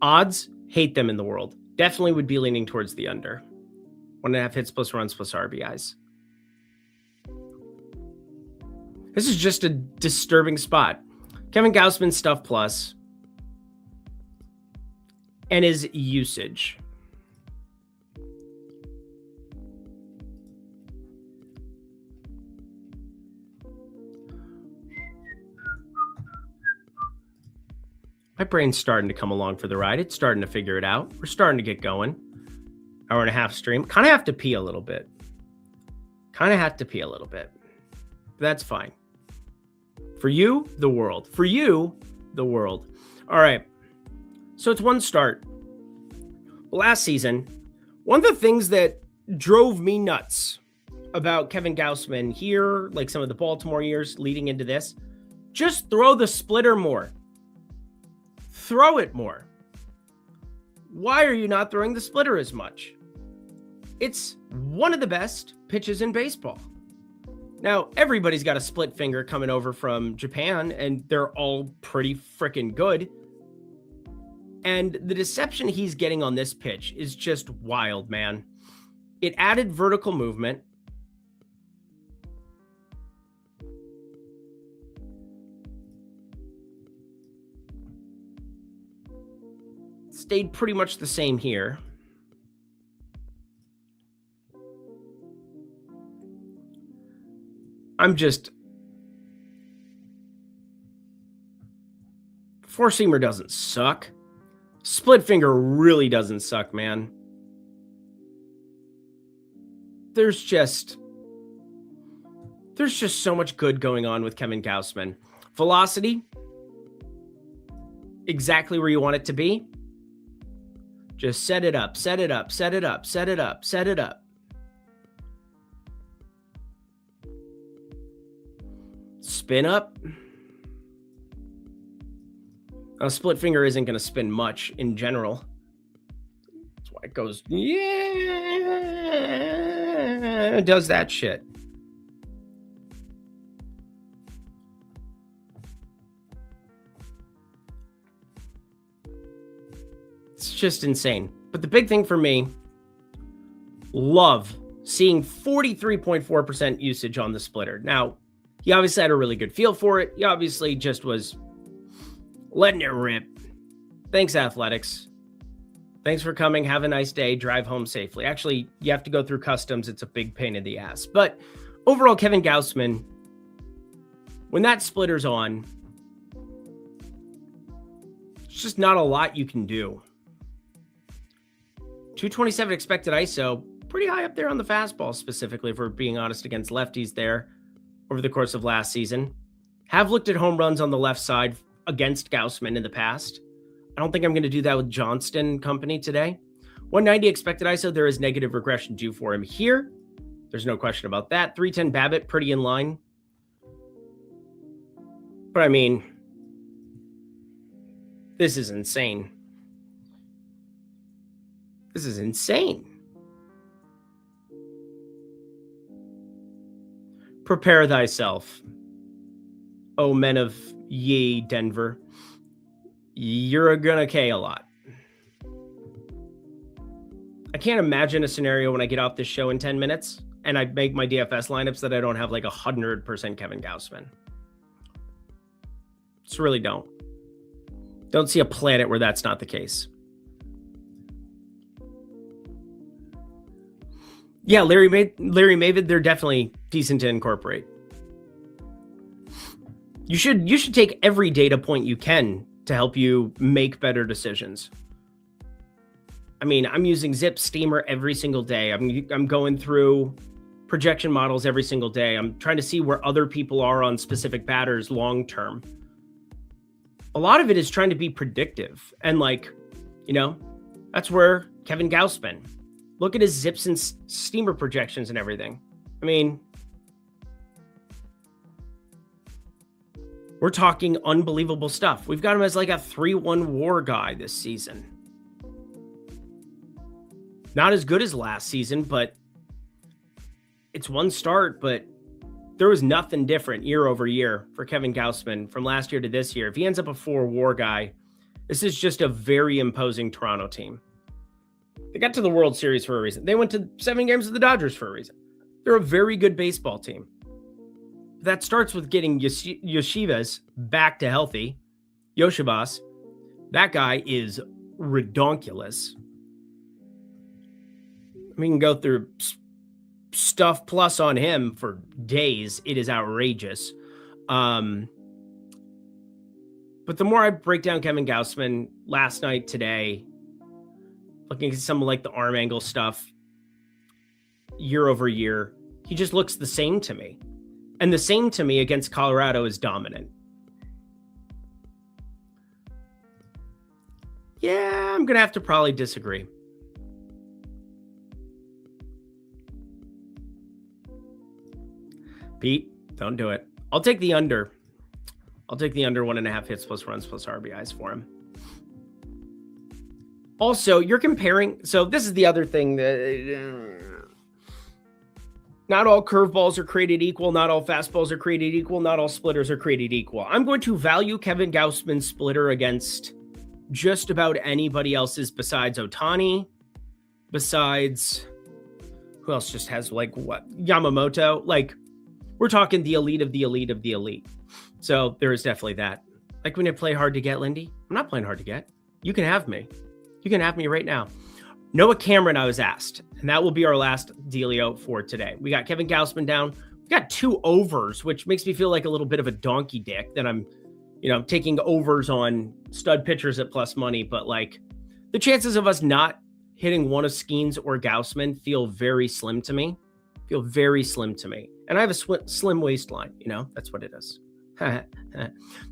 [SPEAKER 1] Odds, hate them in the world. Definitely would be leaning towards the under. 1.5 hits plus runs plus RBIs. This is just a disturbing spot. Kevin Gausman stuff plus. And his usage. My brain's starting to come along for the ride. It's starting to figure it out. We're starting to get going. Hour and a half stream. Kind of have to pee a little bit. But that's fine. For you, the world. All right. So it's one start. Last season, one of the things that drove me nuts about Kevin Gausman here, like some of the Baltimore years leading into this, just throw the splitter more. Throw it more. Why are you not throwing the splitter as much? It's one of the best pitches in baseball. Now, everybody's got a split finger coming over from Japan, and they're all pretty freaking good. And the deception he's getting on this pitch is just wild, man. It added vertical movement. Stayed pretty much the same here. Four-seamer doesn't suck. Split finger really doesn't suck, man. There's just so much good going on with Kevin Gausman. Velocity, exactly where you want it to be. Just set it up. Spin up. A split finger isn't going to spin much in general. That's why it goes, it does that shit. It's just insane. But the big thing for me, love seeing 43.4% usage on the splitter. Now, he obviously had a really good feel for it. He obviously just was letting it rip. Thanks, Athletics. Thanks for coming. Have a nice day. Drive home safely. Actually, you have to go through customs. It's a big pain in the ass. But overall, Kevin Gausman, when that splitter's on, it's just not a lot you can do. 227 expected ISO, pretty high up there on the fastball specifically, if we're being honest, against lefties there over the course of last season. Have looked at home runs on the left side against Gausman in the past. I don't think I'm going to do that with Johnston company today. 190 expected ISO, there is negative regression due for him here. There's no question about that. 310 BABIP, pretty in line. But I mean, this is insane. This is insane. Prepare thyself, O men of ye Denver. You're gonna K a lot. I can't imagine a scenario when I get off this show in 10 minutes and I make my DFS lineups that I don't have like 100% Kevin Gausman. Just really don't. Don't see a planet where that's not the case. Yeah, Larry Mavid, they're definitely decent to incorporate. You should take every data point you can to help you make better decisions. I mean, I'm using Zip Steamer every single day. I'm going through projection models every single day. I'm trying to see where other people are on specific batters long term. A lot of it is trying to be predictive. And that's where Kevin Gausman, look at his Zips and Steamer projections and everything. I mean, we're talking unbelievable stuff. We've got him as like a 3-1 WAR guy this season. Not as good as last season, but it's one start, but there was nothing different year over year for Kevin Gausman from last year to this year. If he ends up a 4 WAR guy, this is just a very imposing Toronto team. They got to the World Series for a reason. They went to 7 games with the Dodgers for a reason. They're a very good baseball team. That starts with getting Yoshibas back to healthy. Yoshibas, that guy is redonkulous. We can go through stuff plus on him for days. It is outrageous. But the more I break down Kevin Gausman last night, today, looking at some of like the arm angle stuff year over year, he just looks the same to me. And the same to me against Colorado is dominant. Yeah, I'm going to have to probably disagree. Pete, don't do it. I'll take the under. I'll take the under 1.5 hits plus runs plus RBIs for him. Also, you're comparing. So this is the other thing that not all curveballs are created equal. Not all fastballs are created equal. Not all splitters are created equal. I'm going to value Kevin Gausman's splitter against just about anybody else's besides Ohtani, besides who else just has Yamamoto. We're talking the elite of the elite of the elite. So there is definitely that. Like when you play hard to get, Lindy, I'm not playing hard to get. You can have me. You can have me right now. Noah Cameron, I was asked, and that will be our last dealio for today. We got Kevin Gausman down. We got 2 overs, which makes me feel like a little bit of a donkey dick that I'm, taking overs on stud pitchers at plus money. But the chances of us not hitting one of Skenes or Gausman feel very slim to me. And I have a slim waistline, that's what it is.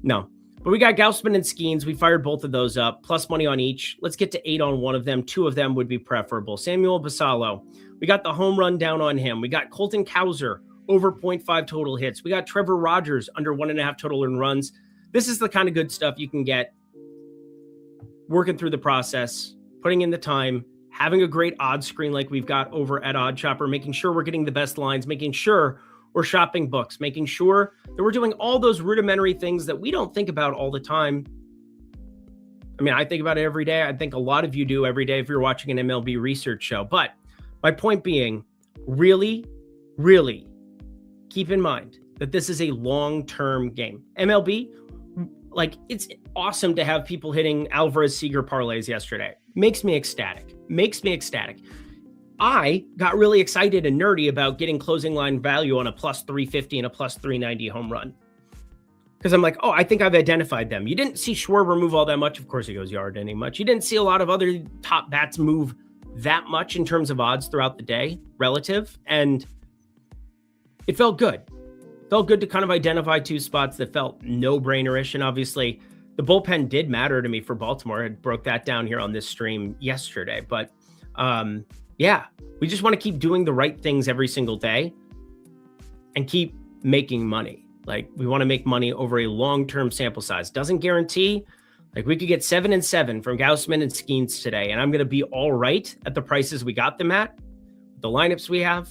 [SPEAKER 1] No. But we got Gausman and Skenes. We fired both of those up. Plus money on each. Let's get to 8 on one of them. 2 of them would be preferable. Samuel Basallo. We got the home run down on him. We got Colton Cowser over 0.5 total hits. We got Trevor Rogers under 1.5 total earned runs. This is the kind of good stuff you can get working through the process, putting in the time, having a great odds screen like we've got over at Odd Chopper, making sure we're getting the best lines, making sure we're shopping books, making sure that we're doing all those rudimentary things that we don't think about all the time. I mean, I think about it every day. I think a lot of you do every day if you're watching an MLB research show. But my point being, really, really keep in mind that this is a long-term game. MLB, Like, it's awesome to have people hitting Alvarez Seager parlays yesterday. Makes me ecstatic. I got really excited and nerdy about getting closing line value on a plus 350 and a plus 390 home run. Because I'm like, oh, I think I've identified them. You didn't see Schwarber move all that much. Of course, he goes yard any much. You didn't see a lot of other top bats move that much in terms of odds throughout the day, relative. And it felt good. Felt good to kind of identify two spots that felt no-brainer-ish. And obviously, the bullpen did matter to me for Baltimore. I broke that down here on this stream yesterday. But yeah, we just want to keep doing the right things every single day and keep making money. Like, we want to make money over a long-term sample size. Doesn't guarantee. Like, we could get 7 and 7 from Gausman and Skenes today, and I'm going to be all right at the prices we got them at, the lineups we have,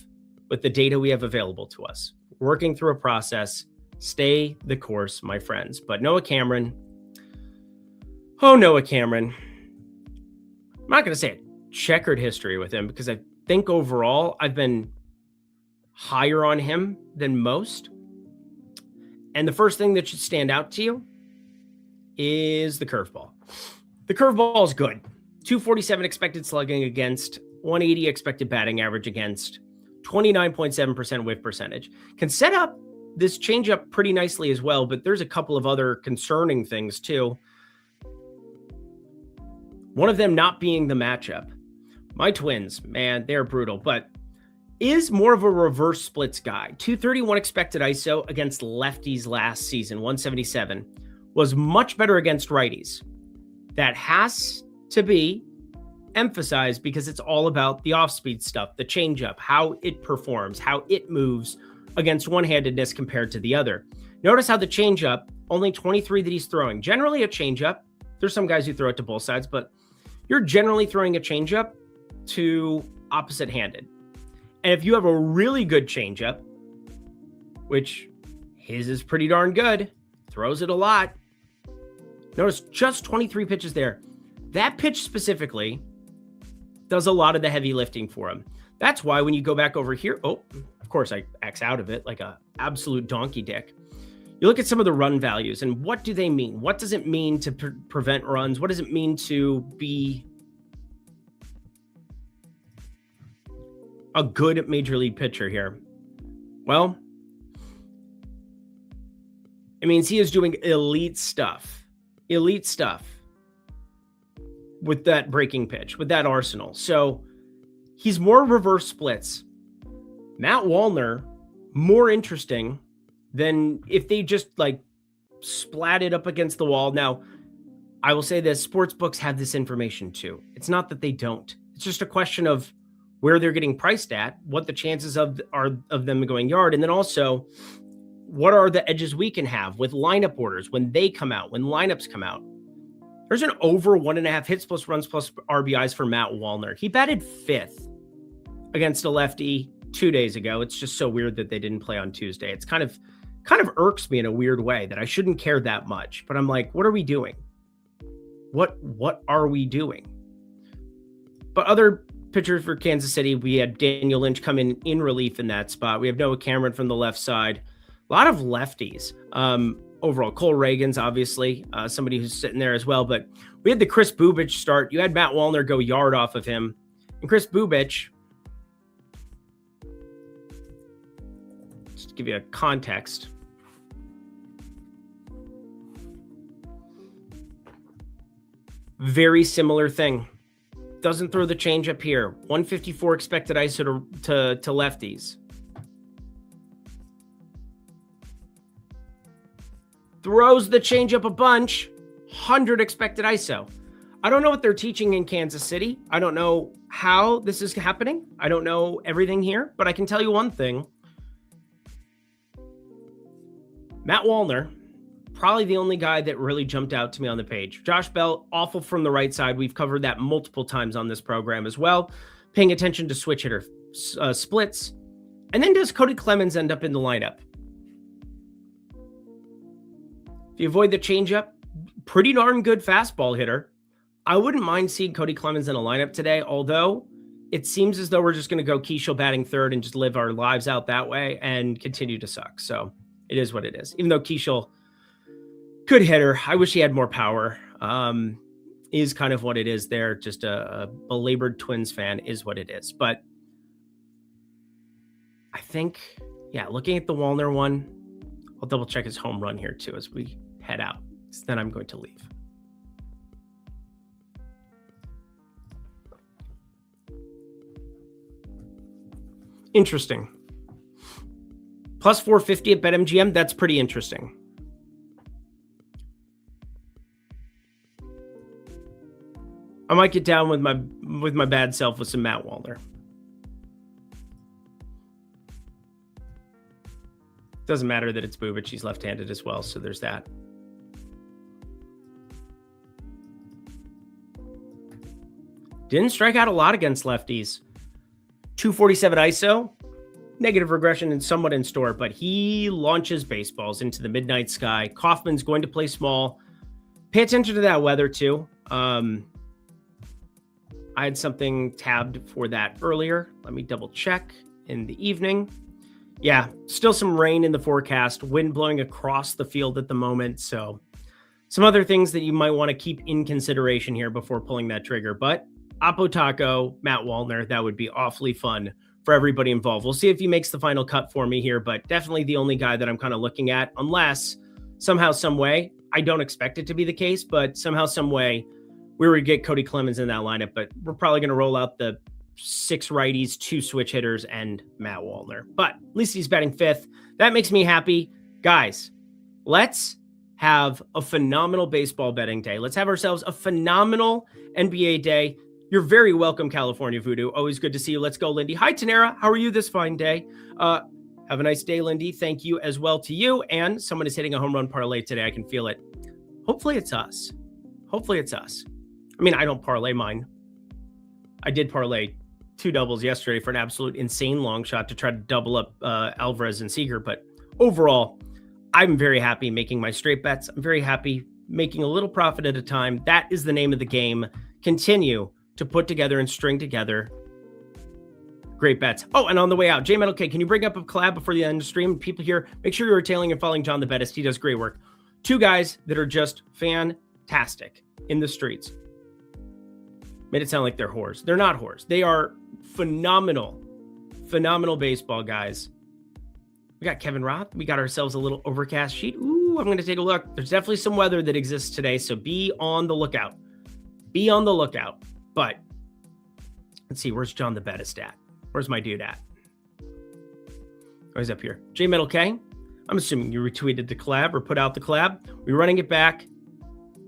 [SPEAKER 1] with the data we have available to us. Working through a process. Stay the course, my friends. But Noah Cameron. Oh, Noah Cameron. I'm not going to say a checkered history with him because I think overall I've been higher on him than most. And the first thing that should stand out to you is the curveball. The curveball is good. 247 expected slugging against, 180 expected batting average against, 29.7% whiff percentage. Can set up this changeup pretty nicely as well, but there's a couple of other concerning things too. One of them not being the matchup. My Twins, man, they're brutal, but is more of a reverse splits guy. 231 expected ISO against lefties last season, 177. Was much better against righties. That has to be emphasized because it's all about the off-speed stuff, the changeup, how it performs, how it moves against one-handedness compared to the other. Notice how the changeup, only 23 that he's throwing. Generally a changeup. There's some guys who throw it to both sides, but you're generally throwing a changeup to opposite-handed. And if you have a really good changeup, which his is pretty darn good, throws it a lot. Notice just 23 pitches there. That pitch specifically does a lot of the heavy lifting for him. That's why when you go back over here, oh, of course I X out of it like a absolute donkey dick. You look at some of the run values and what do they mean? What does it mean to prevent runs? What does it mean to be a good major league pitcher here? Well, it means he is doing elite stuff with that breaking pitch, with that arsenal. So he's more reverse splits. Matt Wallner, more interesting than if they just like splatted up against the wall. Now, I will say this, sports books have this information too. It's not that they don't. It's just a question of where they're getting priced at, what the chances are of them going yard, and then also what are the edges we can have with lineup orders when they come out, when lineups come out. There's an over 1.5 hits plus runs plus RBIs for Matt Wallner. He batted 5th against a lefty 2 days ago. It's just so weird that they didn't play on Tuesday. It's kind of irks me in a weird way that I shouldn't care that much. But I'm like, what are we doing? What are we doing? But other pitchers for Kansas City, we had Daniel Lynch come in relief in that spot. We have Noah Cameron from the left side. A lot of lefties. Overall, Cole Reagan's obviously somebody who's sitting there as well. But we had the Chris Bubich start. You had Matt Wallner go yard off of him. And Chris Bubich, just to give you a context, very similar thing. Doesn't throw the changeup here. 154 expected ISO to lefties. Throws the changeup a bunch. 100 expected ISO. I don't know what they're teaching in Kansas City. I don't know how this is happening. I don't know everything here, but I can tell you one thing. Matt Wallner, probably the only guy that really jumped out to me on the page. Josh Bell, awful from the right side. We've covered that multiple times on this program as well. Paying attention to switch hitter splits. And then does Cody Clemens end up in the lineup? If you avoid the changeup, pretty darn good fastball hitter. I wouldn't mind seeing Cody Clemens in a lineup today, although it seems as though we're just going to go Keishel batting third and just live our lives out that way and continue to suck. So it is what it is. Even though Keishel Good hitter. I wish he had more power. Is kind of what it is there. Just a belabored Twins fan is what it is. But I think, yeah, looking at the Wallner one, I'll double check his home run here too as we head out. So then I'm going to leave. Interesting. Plus 450 at BetMGM. That's pretty interesting. I might get down with my bad self with some Matt Wallner. Doesn't matter that it's Bubic. He's left-handed as well, so there's that. Didn't strike out a lot against lefties. 247 ISO. Negative regression and somewhat in store, but he launches baseballs into the midnight sky. Kaufman's going to play small. Pay attention to that weather, too. I had something tabbed for that earlier. Let me double check in the evening. Yeah, still some rain in the forecast, wind blowing across the field at the moment. So some other things that you might want to keep in consideration here before pulling that trigger. But Apo Taco, Matt Wallner, that would be awfully fun for everybody involved. We'll see if he makes the final cut for me here, but definitely the only guy that I'm kind of looking at, unless somehow, some way, I don't expect it to be the case, but somehow, some way, we were to get Cody Clemens in that lineup, but we're probably going to roll out the 6 righties, 2 switch hitters, and Matt Wallner. But at least he's batting 5th. That makes me happy. Guys, let's have a phenomenal baseball betting day. Let's have ourselves a phenomenal NBA day. You're very welcome, California Voodoo. Always good to see you. Let's go, Lindy. Hi, Tanera. How are you this fine day? Have a nice day, Lindy. Thank you as well to you. And someone is hitting a home run parlay today. I can feel it. Hopefully it's us. Hopefully it's us. I mean, I don't parlay mine. I did parlay 2 doubles yesterday for an absolute insane long shot to try to double up Alvarez and Seager. But overall, I'm very happy making my straight bets. I'm very happy making a little profit at a time. That is the name of the game. Continue to put together and string together great bets. Oh, and on the way out, J Metal K, can you bring up a collab before the end of the stream? People here, make sure you're tailing and following John the Bettist. He does great work. 2 guys that are just fantastic in the streets. Made it sound like they're whores. They're not whores. They are phenomenal baseball guys. We got Kevin Roth. We got ourselves a little overcast sheet. Ooh, I'm going to take a look. There's definitely some weather that exists today, so be on the lookout. Be on the lookout. But let's see, where's John the Bettist at? Where's my dude at? Oh, he's up here. J Metal K. I'm assuming you retweeted the collab or put out the collab. We're running it back.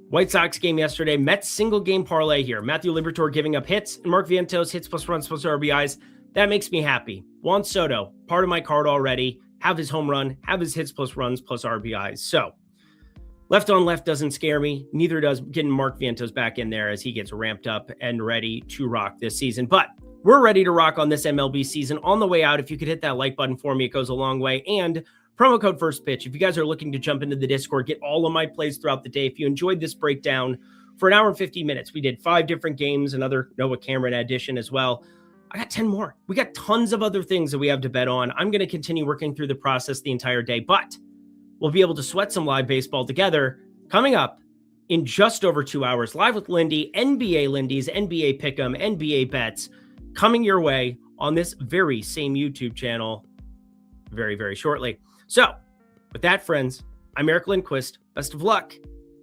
[SPEAKER 1] White Sox game yesterday. Mets single game parlay here. Matthew Liberatore giving up hits. And Mark Vientos hits plus runs plus RBIs. That makes me happy. Juan Soto, part of my card already. Have his home run. Have his hits plus runs plus RBIs. So left on left doesn't scare me. Neither does getting Mark Vientos back in there as he gets ramped up and ready to rock this season. But we're ready to rock on this MLB season. On the way out, if you could hit that like button for me, it goes a long way. And promo code First Pitch. If you guys are looking to jump into the Discord, get all of my plays throughout the day. If you enjoyed this breakdown for an hour and 50 minutes, we did 5 different games, another Noah Cameron edition as well. I got 10 more. We got tons of other things that we have to bet on. I'm going to continue working through the process the entire day, but we'll be able to sweat some live baseball together coming up in just over 2 hours. Live with Lindy, NBA Lindy's, NBA Pick'em, NBA Bets coming your way on this very same YouTube channel very, very shortly. So with that, friends, I'm Eric Lindquist. Best of luck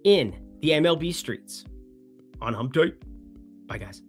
[SPEAKER 1] in the MLB streets on Hump Day. Bye, guys.